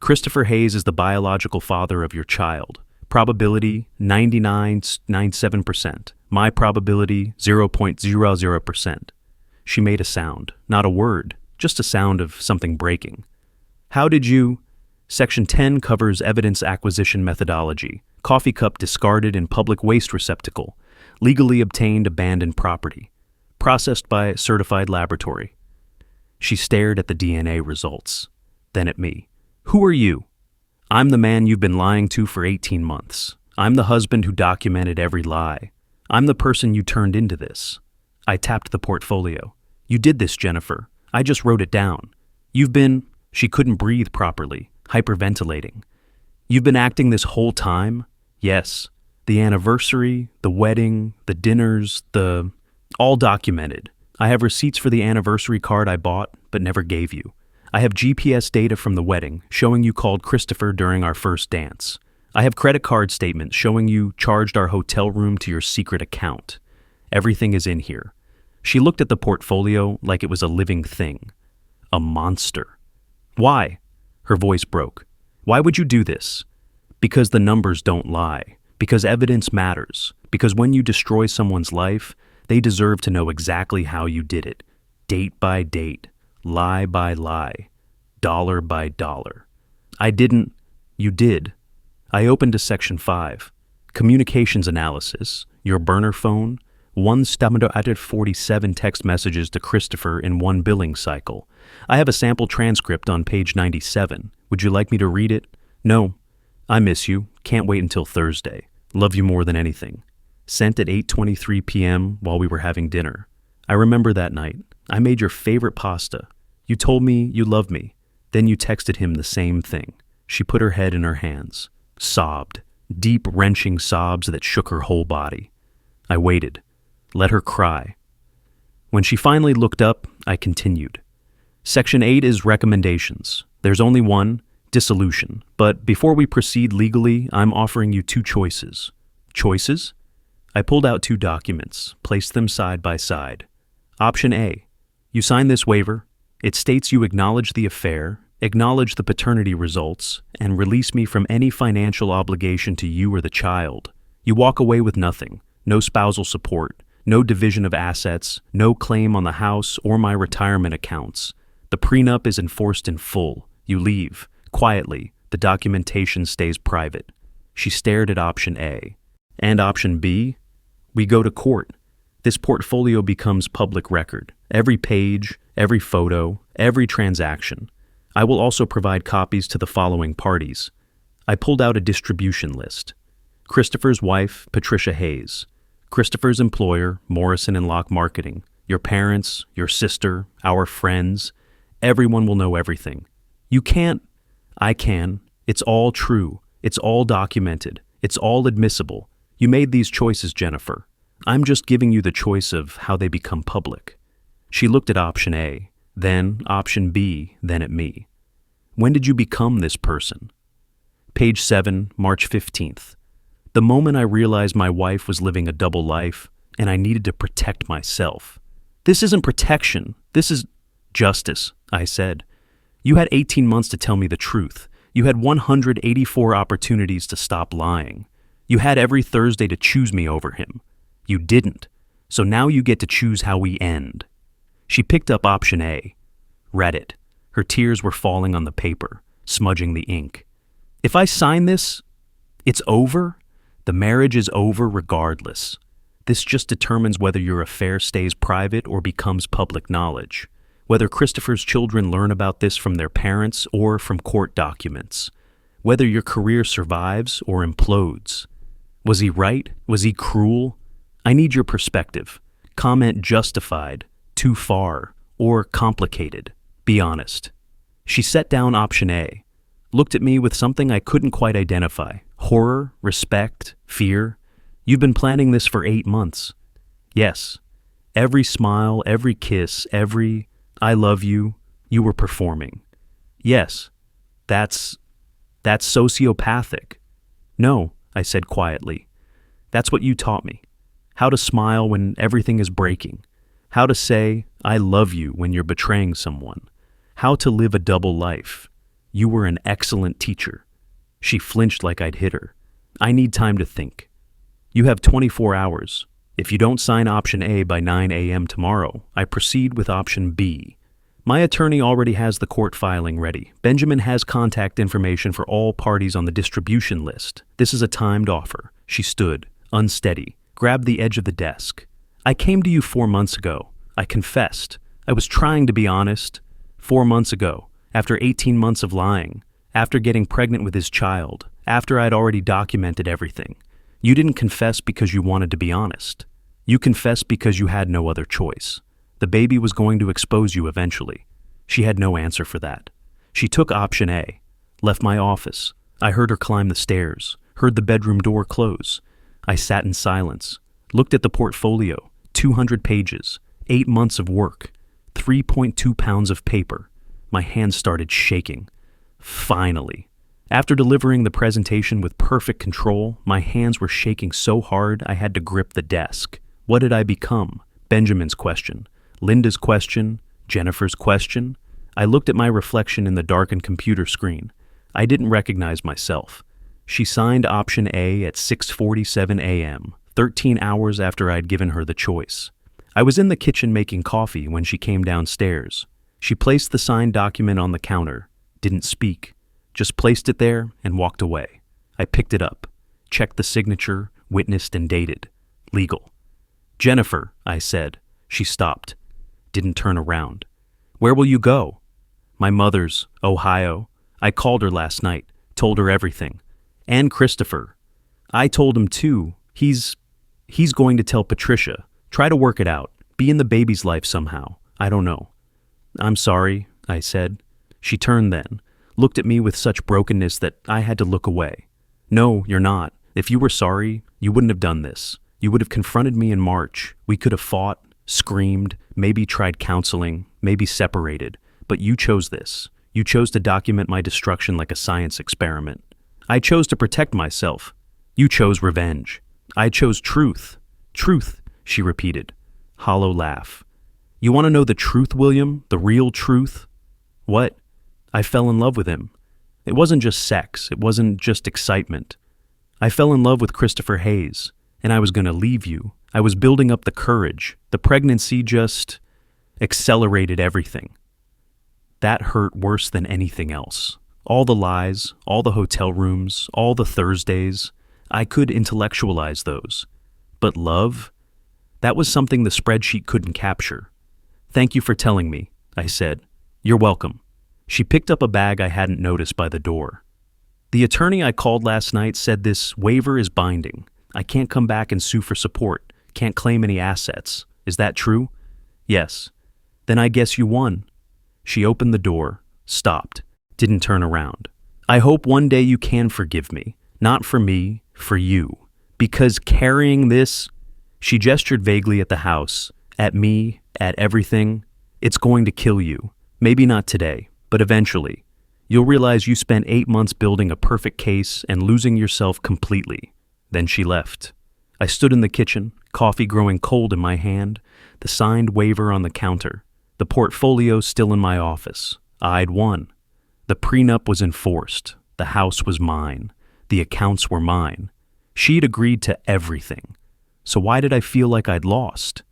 Christopher Hayes is the biological father of your child. Probability, 99.97%. My probability, 0.00%. She made a sound, not a word, just a sound of something breaking. How did you... Section 10 covers evidence acquisition methodology. Coffee cup discarded in public waste receptacle. Legally obtained abandoned property. Processed by certified laboratory. She stared at the DNA results, then at me. Who are you? I'm the man you've been lying to for 18 months. I'm the husband who documented every lie. I'm the person you turned into this. I tapped the portfolio. You did this, Jennifer. I just wrote it down. You've been... She couldn't breathe properly, hyperventilating. You've been acting this whole time? Yes. The anniversary, the wedding, the dinners, all documented. I have receipts for the anniversary card I bought, but never gave you. I have GPS data from the wedding, showing you called Christopher during our first dance. I have credit card statements showing you charged our hotel room to your secret account. Everything is in here. She looked at the portfolio like it was a living thing. A monster. Why? Her voice broke. Why would you do this? Because the numbers don't lie. Because evidence matters. Because when you destroy someone's life, they deserve to know exactly how you did it. Date by date. Lie by lie. Dollar by dollar. I didn't. You did. I opened to Section 5. Communications analysis. Your burner phone. 147 text messages to Christopher in 1 billing cycle. I have a sample transcript on page 97. Would you like me to read it? No. I miss you. Can't wait until Thursday. Love you more than anything. Sent at 8:23 p.m. while we were having dinner. I remember that night. I made your favorite pasta. You told me you loved me. Then you texted him the same thing. She put her head in her hands. Sobbed. Deep, wrenching sobs that shook her whole body. I waited. Let her cry. When she finally looked up, I continued. Section 8 is recommendations. There's only one, dissolution. But before we proceed legally, I'm offering you 2 choices. Choices? I pulled out 2 documents, placed them side by side. Option A. You sign this waiver. It states you acknowledge the affair, acknowledge the paternity results, and release me from any financial obligation to you or the child. You walk away with nothing. No spousal support. No division of assets, no claim on the house or my retirement accounts. The prenup is enforced in full. You leave. Quietly. The documentation stays private. She stared at option A. And option B? We go to court. This portfolio becomes public record. Every page, every photo, every transaction. I will also provide copies to the following parties. I pulled out a distribution list. Christopher's wife, Patricia Hayes. Christopher's employer, Morrison & Locke Marketing. Your parents, your sister, our friends. Everyone will know everything. You can't. I can. It's all true. It's all documented. It's all admissible. You made these choices, Jennifer. I'm just giving you the choice of how they become public. She looked at option A, then option B, then at me. When did you become this person? Page 7, March 15th. The moment I realized my wife was living a double life and I needed to protect myself. This isn't protection. This is justice, I said. You had 18 months to tell me the truth. You had 184 opportunities to stop lying. You had every Thursday to choose me over him. You didn't. So now you get to choose how we end. She picked up option A, read it. Her tears were falling on the paper, smudging the ink. If I sign this, it's over? The marriage is over regardless. This just determines whether your affair stays private or becomes public knowledge, whether Christopher's children learn about this from their parents or from court documents, whether your career survives or implodes. Was he right? Was he cruel? I need your perspective. Comment justified, too far, or complicated. Be honest. She set down option A, looked at me with something I couldn't quite identify. Horror, respect, fear. You've been planning this for 8 months. Yes. Every smile, every kiss, every I love you, you were performing. Yes. That's sociopathic. No, I said quietly. That's what you taught me. How to smile when everything is breaking. How to say, I love you when you're betraying someone. How to live a double life. You were an excellent teacher. She flinched like I'd hit her. I need time to think. You have 24 hours. If you don't sign option A by 9 a.m. tomorrow, I proceed with option B. My attorney already has the court filing ready. Benjamin has contact information for all parties on the distribution list. This is a timed offer. She stood, unsteady, grabbed the edge of the desk. I came to you 4 months ago. I confessed. I was trying to be honest. 4 months ago, after 18 months of lying, after getting pregnant with his child, after I'd already documented everything. You didn't confess because you wanted to be honest. You confessed because you had no other choice. The baby was going to expose you eventually. She had no answer for that. She took option A, left my office. I heard her climb the stairs, heard the bedroom door close. I sat in silence, looked at the portfolio, 200 pages, 8 months of work, 3.2 pounds of paper. My hands started shaking. Finally. After delivering the presentation with perfect control, my hands were shaking so hard I had to grip the desk. What did I become? Benjamin's question. Linda's question. Jennifer's question. I looked at my reflection in the darkened computer screen. I didn't recognize myself. She signed option A at 6:47 a.m., 13 hours after I'd given her the choice. I was in the kitchen making coffee when she came downstairs. She placed the signed document on the counter, didn't speak, just placed it there and walked away. I picked it up, checked the signature, witnessed and dated. Legal. Jennifer, I said. She stopped, didn't turn around. Where will you go? My mother's, Ohio. I called her last night, told her everything. And Christopher. I told him too. He's going to tell Patricia. Try to work it out. Be in the baby's life somehow. I don't know. I'm sorry, I said. She turned then, looked at me with such brokenness that I had to look away. No, you're not. If you were sorry, you wouldn't have done this. You would have confronted me in March. We could have fought, screamed, maybe tried counseling, maybe separated. But you chose this. You chose to document my destruction like a science experiment. I chose to protect myself. You chose revenge. I chose truth. Truth, she repeated. Hollow laugh. You want to know the truth, William? The real truth? What? I fell in love with him. It wasn't just sex. It wasn't just excitement. I fell in love with Christopher Hayes, and I was going to leave you. I was building up the courage. The pregnancy just accelerated everything. That hurt worse than anything else. All the lies, all the hotel rooms, all the Thursdays. I could intellectualize those. But love? That was something the spreadsheet couldn't capture. Thank you for telling me, I said. You're welcome. She picked up a bag I hadn't noticed by the door. The attorney I called last night said this waiver is binding. I can't come back and sue for support, can't claim any assets. Is that true? Yes. Then I guess you won. She opened the door, stopped, didn't turn around. I hope one day you can forgive me. Not for me, for you. Because carrying this, she gestured vaguely at the house, at me, at everything. It's going to kill you. Maybe not today, but eventually. You'll realize you spent 8 months building a perfect case and losing yourself completely. Then she left. I stood in the kitchen, coffee growing cold in my hand, the signed waiver on the counter, the portfolio still in my office. I'd won. The prenup was enforced. The house was mine. The accounts were mine. She'd agreed to everything. So why did I feel like I'd lost?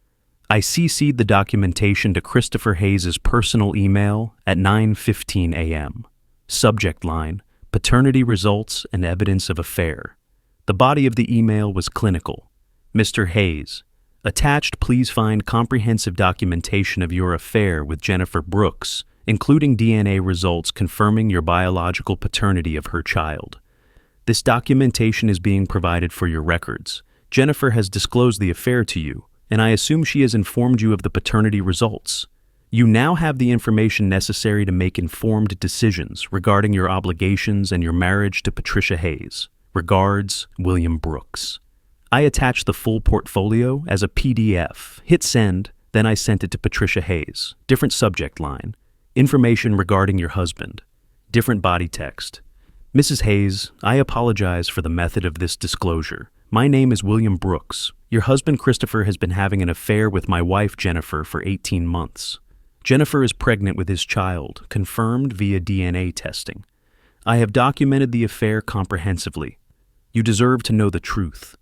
I CC'd the documentation to Christopher Hayes' personal email at 9:15 a.m. Subject line, paternity results and evidence of affair. The body of the email was clinical. Mr. Hayes, attached, please find comprehensive documentation of your affair with Jennifer Brooks, including DNA results confirming your biological paternity of her child. This documentation is being provided for your records. Jennifer has disclosed the affair to you, and I assume she has informed you of the paternity results. You now have the information necessary to make informed decisions regarding your obligations and your marriage to Patricia Hayes. Regards, William Brooks. I attached the full portfolio as a PDF. Hit send, then I sent it to Patricia Hayes. Different subject line. Information regarding your husband. Different body text. Mrs. Hayes, I apologize for the method of this disclosure. My name is William Brooks. Your husband Christopher has been having an affair with my wife Jennifer for 18 months. Jennifer is pregnant with his child, confirmed via DNA testing. I have documented the affair comprehensively. You deserve to know the truth.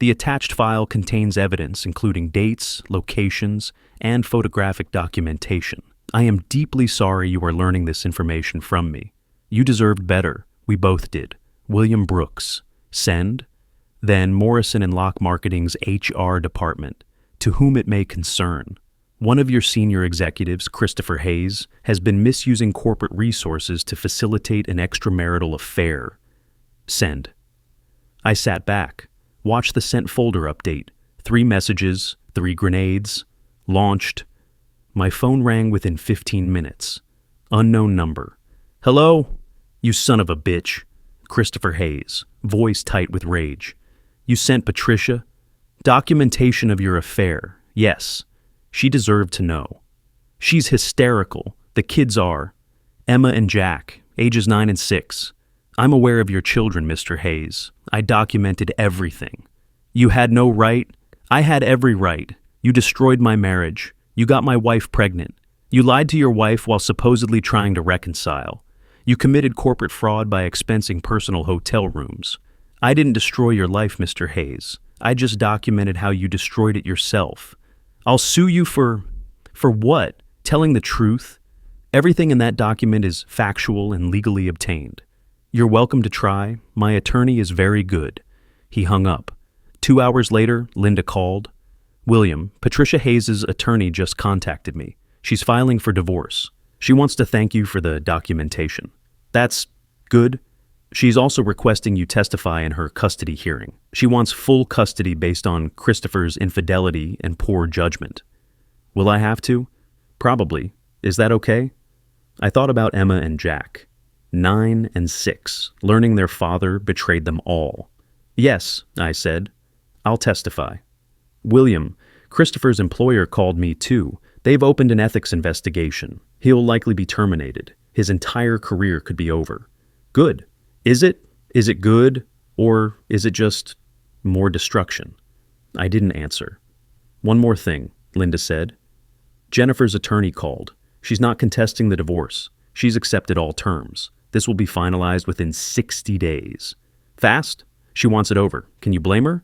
The attached file contains evidence including dates, locations, and photographic documentation. I am deeply sorry you are learning this information from me. You deserved better. We both did. William Brooks. Send. Then Morrison and Locke Marketing's HR department, to whom it may concern. One of your senior executives, Christopher Hayes, has been misusing corporate resources to facilitate an extramarital affair. Send. I sat back, watched the sent folder update. 3 messages, 3 grenades. Launched. My phone rang within 15 minutes. Unknown number. Hello? You son of a bitch. Christopher Hayes, voice tight with rage. You sent Patricia? Documentation of your affair. Yes. She deserved to know. She's hysterical. The kids are. Emma and Jack, ages 9 and 6. I'm aware of your children, Mr. Hayes. I documented everything. You had no right. I had every right. You destroyed my marriage. You got my wife pregnant. You lied to your wife while supposedly trying to reconcile. You committed corporate fraud by expensing personal hotel rooms. I didn't destroy your life, Mr. Hayes. I just documented how you destroyed it yourself. I'll sue you for what? Telling the truth? Everything in that document is factual and legally obtained. You're welcome to try. My attorney is very good. He hung up. 2 hours later, Linda called. William, Patricia Hayes' attorney just contacted me. She's filing for divorce. She wants to thank you for the documentation. That's good. She's also requesting you testify in her custody hearing. She wants full custody based on Christopher's infidelity and poor judgment. Will I have to? Probably. Is that okay? I thought about Emma and Jack. 9 and 6, learning their father betrayed them all. Yes, I said. I'll testify. William, Christopher's employer called me too. They've opened an ethics investigation. He'll likely be terminated. His entire career could be over. Good. Is it? Is it good? Or is it just more destruction? I didn't answer. One more thing, Linda said. Jennifer's attorney called. She's not contesting the divorce. She's accepted all terms. This will be finalized within 60 days. Fast? She wants it over. Can you blame her?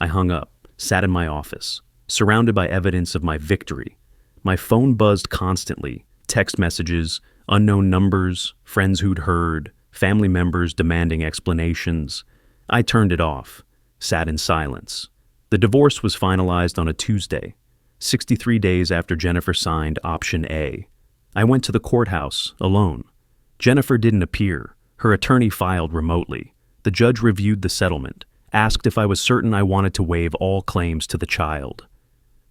I hung up, sat in my office, surrounded by evidence of my victory. My phone buzzed constantly. Text messages, unknown numbers, friends who'd heard, family members demanding explanations. I turned it off, sat in silence. The divorce was finalized on a Tuesday, 63 days after Jennifer signed Option A. I went to the courthouse, alone. Jennifer didn't appear. Her attorney filed remotely. The judge reviewed the settlement, asked if I was certain I wanted to waive all claims to the child.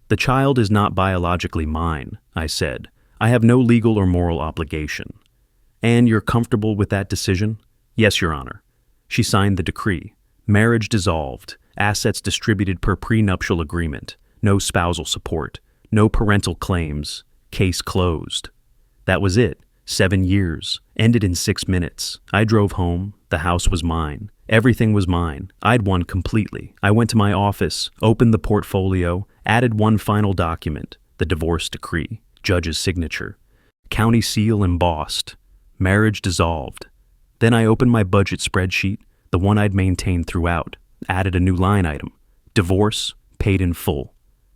The child is not biologically mine, I said. I have no legal or moral obligation. And you're comfortable with that decision? Yes, Your Honor. She signed the decree. Marriage dissolved, assets distributed per prenuptial agreement, no spousal support, no parental claims, case closed. That was it. 7 years. Ended in 6 minutes. I drove home. The house was mine. Everything was mine. I'd won completely. I went to my office, opened the portfolio, added one final document, the divorce decree, judge's signature, county seal embossed, marriage dissolved. Then I opened my budget spreadsheet, the one I'd maintained throughout, added a new line item, divorce, paid in full,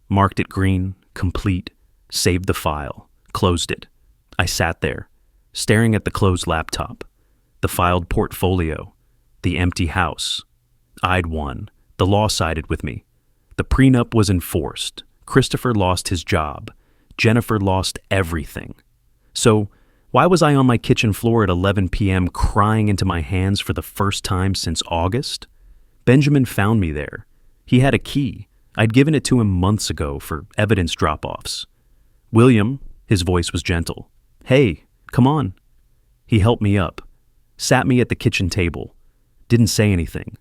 marked it green, complete, saved the file, closed it. I sat there, staring at the closed laptop, the filed portfolio, the empty house. I'd won. The law sided with me. The prenup was enforced. Christopher lost his job. Jennifer lost everything. So, why was I on my kitchen floor at 11 p.m. crying into my hands for the first time since August? Benjamin found me there. He had a key. I'd given it to him months ago for evidence drop-offs. William, his voice was gentle. Hey, come on. He helped me up, sat me at the kitchen table, didn't say anything.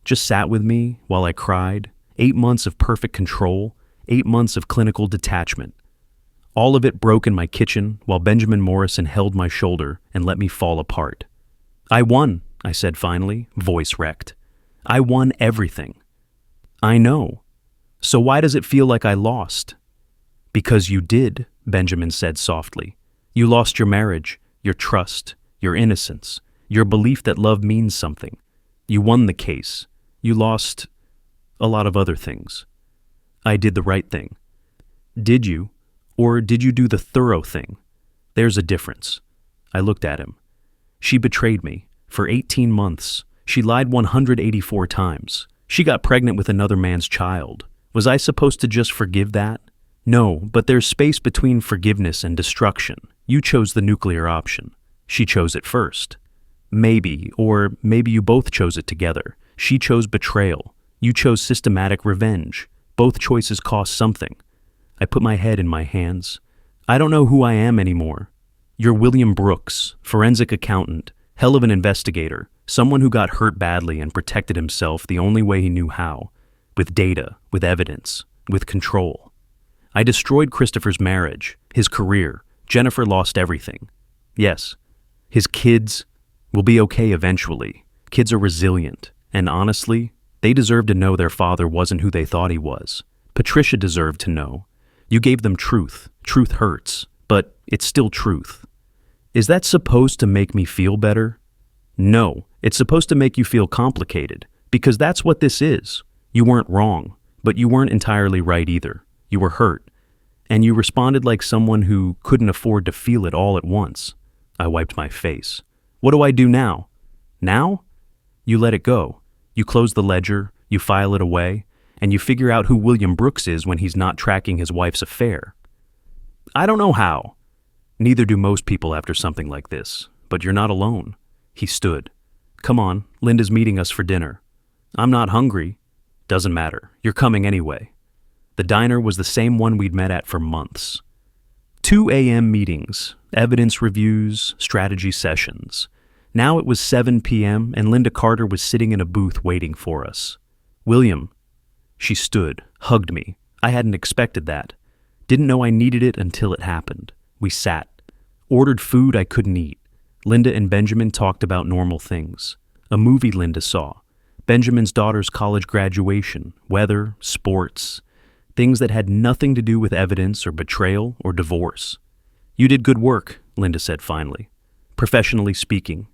Just sat with me while I cried. 8 months of perfect control, 8 months of clinical detachment. All of it broke in my kitchen while Benjamin Morrison held my shoulder and let me fall apart. I won, I said finally, voice wrecked. I won everything. I know. So why does it feel like I lost? Because you did, Benjamin said softly. You lost your marriage, your trust, your innocence, your belief that love means something. You won the case. You lost a lot of other things. I did the right thing. Did you? Or did you do the thorough thing? There's a difference. I looked at him. She betrayed me. For 18 months. She lied 184 times. She got pregnant with another man's child. Was I supposed to just forgive that? No, but there's space between forgiveness and destruction. You chose the nuclear option. She chose it first. Maybe, or maybe you both chose it together. She chose betrayal. You chose systematic revenge. Both choices cost something. I put my head in my hands. I don't know who I am anymore. You're William Brooks, forensic accountant, hell of an investigator, someone who got hurt badly and protected himself the only way he knew how, with data, with evidence, with control. I destroyed Christopher's marriage, his career. Jennifer lost everything. Yes, his kids will be okay eventually. Kids are resilient, and honestly, they deserve to know their father wasn't who they thought he was. Patricia deserved to know. You gave them truth. Truth hurts, but it's still truth. Is that supposed to make me feel better? No, it's supposed to make you feel complicated, because that's what this is. You weren't wrong, but you weren't entirely right either. You were hurt, and you responded like someone who couldn't afford to feel it all at once. I wiped my face. What do I do now? Now? You let it go. You close the ledger, you file it away, and you figure out who William Brooks is when he's not tracking his wife's affair. I don't know how. Neither do most people after something like this, but you're not alone. He stood. Come on, Linda's meeting us for dinner. I'm not hungry. Doesn't matter. You're coming anyway. The diner was the same one we'd met at for months. 2 a.m. meetings, evidence reviews, strategy sessions. Now it was 7 p.m. and Linda Carter was sitting in a booth waiting for us. William. She stood, hugged me. I hadn't expected that. Didn't know I needed it until it happened. We sat. Ordered food I couldn't eat. Linda and Benjamin talked about normal things. A movie Linda saw. Benjamin's daughter's college graduation, weather, sports. Things that had nothing to do with evidence or betrayal or divorce. You did good work, Linda said finally. Professionally speaking,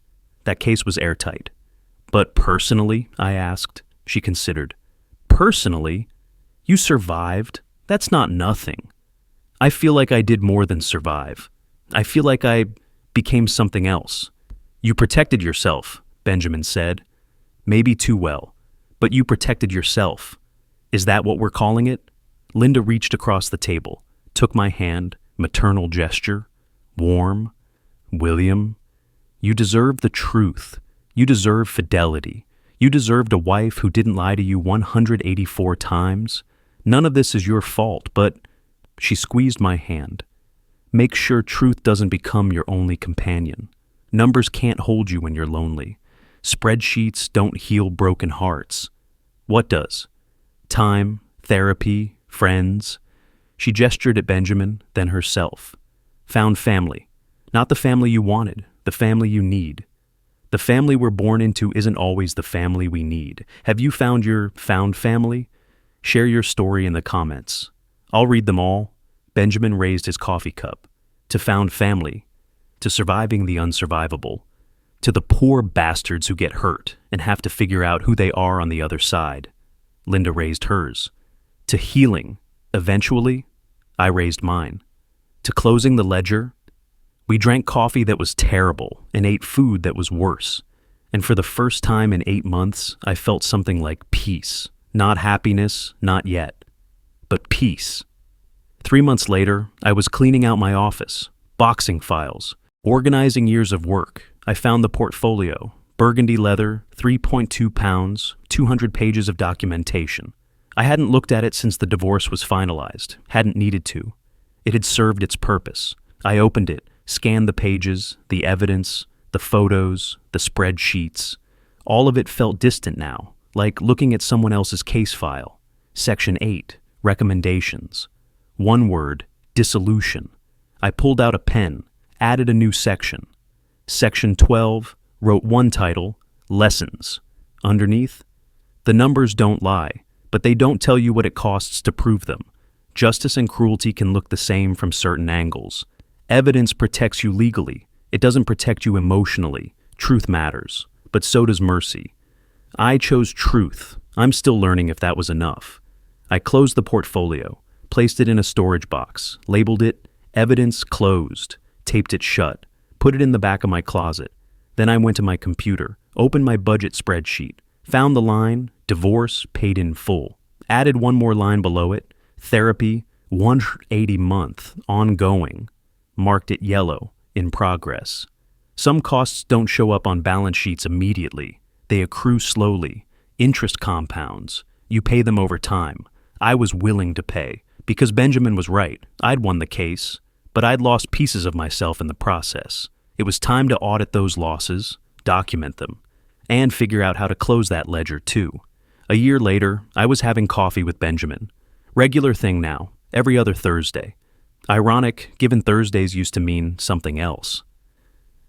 that case was airtight. But personally, I asked. She considered. Personally? You survived? That's not nothing. I feel like I did more than survive. I feel like I became something else. You protected yourself, Benjamin said. Maybe too well. But you protected yourself. Is that what we're calling it? Linda reached across the table, took my hand, maternal gesture. warm. William, you deserve the truth. You deserve fidelity. You deserved a wife who didn't lie to you 184 times. None of this is your fault, but she squeezed my hand. Make sure truth doesn't become your only companion. Numbers can't hold you when you're lonely. Spreadsheets don't heal broken hearts. What does? Time, therapy, friends. She gestured at Benjamin, then herself. Found family. Not the family you wanted, the family you need. The family we're born into isn't always the family we need. Have you found your found family? Share your story in the comments. I'll read them all. Benjamin raised his coffee cup. To found family. To surviving the unsurvivable. To the poor bastards who get hurt and have to figure out who they are on the other side. Linda raised hers. To healing. Eventually, I raised mine. To closing the ledger. We drank coffee that was terrible and ate food that was worse. And for the first time in 8 months, I felt something like peace. Not happiness, not yet, but peace. 3 months later, I was cleaning out my office, boxing files, organizing years of work. I found the portfolio, burgundy leather, 3.2 pounds, 200 pages of documentation. I hadn't looked at it since the divorce was finalized, hadn't needed to. It had served its purpose. I opened it, scanned the pages, the evidence, the photos, the spreadsheets. All of it felt distant now, like looking at someone else's case file. Section 8, recommendations. One word, dissolution. I pulled out a pen, added a new section. Section 12, wrote one title, lessons. Underneath, the numbers don't lie, but they don't tell you what it costs to prove them. Justice and cruelty can look the same from certain angles. Evidence protects you legally. It doesn't protect you emotionally. Truth matters, but so does mercy. I chose truth. I'm still learning if that was enough. I closed the portfolio, placed it in a storage box, labeled it evidence closed, taped it shut, put it in the back of my closet. Then I went to my computer, opened my budget spreadsheet, found the line, divorce paid in full, added one more line below it, therapy, 180 month, ongoing, marked it yellow, in progress. Some costs don't show up on balance sheets immediately. They accrue slowly. Interest compounds. You pay them over time. I was willing to pay, because Benjamin was right. I'd won the case, but I'd lost pieces of myself in the process. It was time to audit those losses, document them, and figure out how to close that ledger too. A year later, I was having coffee with Benjamin. Regular thing now, every other Thursday. Ironic, given Thursdays used to mean something else.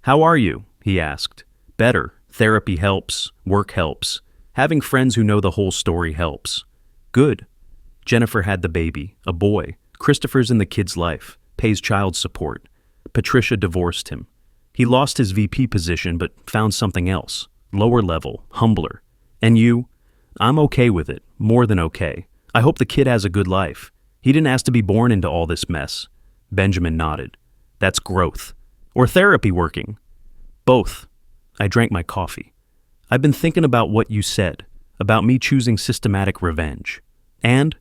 How are you? He asked. Better. Therapy helps. Work helps. Having friends who know the whole story helps. Good. Jennifer had the baby, a boy. Christopher's in the kid's life, pays child support. Patricia divorced him. He lost his VP position but found something else, lower level, humbler. And you? I'm okay with it, more than okay. I hope the kid has a good life. He didn't ask to be born into all this mess. Benjamin nodded. That's growth. Or therapy working. Both. I drank my coffee. I've been thinking about what you said, about me choosing systematic revenge. And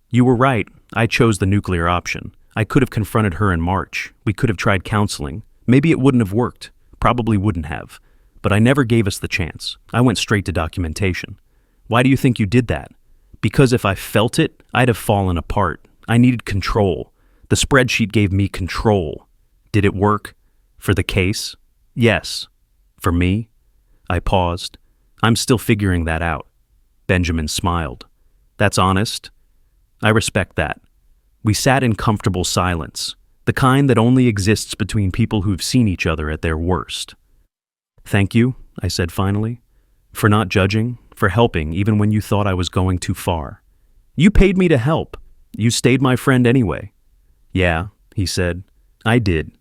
you were right, I chose the nuclear option. I could have confronted her in March. We could have tried counseling. Maybe it wouldn't have worked. Probably wouldn't have. But I never gave us the chance. I went straight to documentation. Why do you think you did that? Because if I felt it, I'd have fallen apart. I needed control. The spreadsheet gave me control. Did it work? For the case? Yes. For me? I paused. I'm still figuring that out. Benjamin smiled. That's honest. I respect that. We sat in comfortable silence, the kind that only exists between people who've seen each other at their worst. Thank you, I said finally, for not judging, for helping even when you thought I was going too far. You paid me to help. You stayed my friend anyway. Yeah, he said. I did.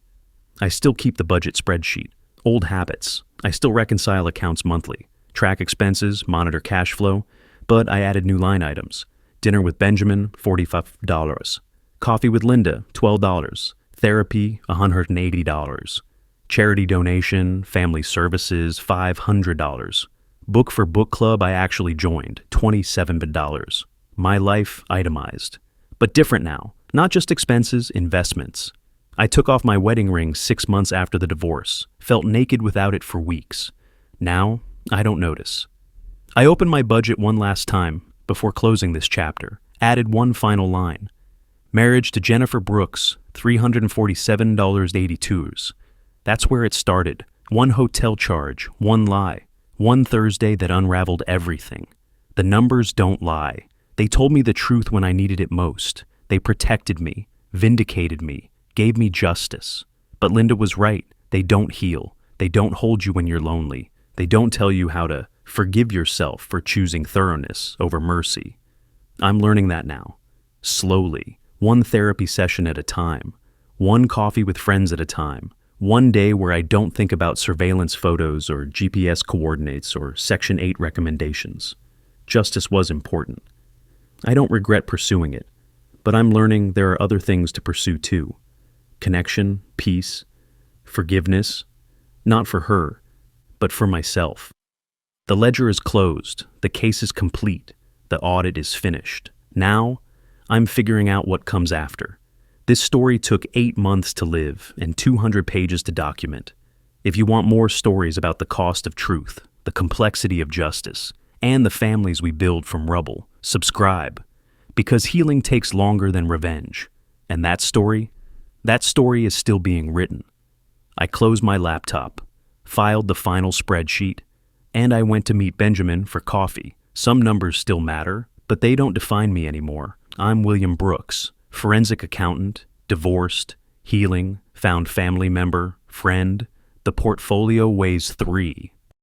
I still keep the budget spreadsheet. Old habits. I still reconcile accounts monthly, track expenses, monitor cash flow, but I added new line items. Dinner with Benjamin, $45. Coffee with Linda, $12. Therapy, $180. Charity donation, family services, $500. Book for book club I actually joined, $27. My life itemized. But different now. Not just expenses, investments. I took off my wedding ring 6 months after the divorce, felt naked without it for weeks. Now, I don't notice. I opened my budget one last time before closing this chapter, added one final line. Marriage to Jennifer Brooks, $347.82. That's where it started. One hotel charge, one lie, one Thursday that unraveled everything. The numbers don't lie. They told me the truth when I needed it most. They protected me, vindicated me, gave me justice. But Linda was right. They don't heal. They don't hold you when you're lonely. They don't tell you how to forgive yourself for choosing thoroughness over mercy. I'm learning that now. Slowly, one therapy session at a time, one coffee with friends at a time, one day where I don't think about surveillance photos or GPS coordinates or Section 8 recommendations. Justice was important. I don't regret pursuing it, but I'm learning there are other things to pursue too. Connection, peace, forgiveness, not for her, but for myself. The ledger is closed, the case is complete, the audit is finished. Now, I'm figuring out what comes after. This story took 8 months to live and 200 pages to document. If you want more stories about the cost of truth, the complexity of justice, and the families we build from rubble, subscribe. Because healing takes longer than revenge. And that story is still being written. I closed my laptop, filed the final spreadsheet, and I went to meet Benjamin for coffee. Some numbers still matter, but they don't define me anymore. I'm William Brooks, forensic accountant, divorced, healing, found family member, friend. The portfolio weighs 3.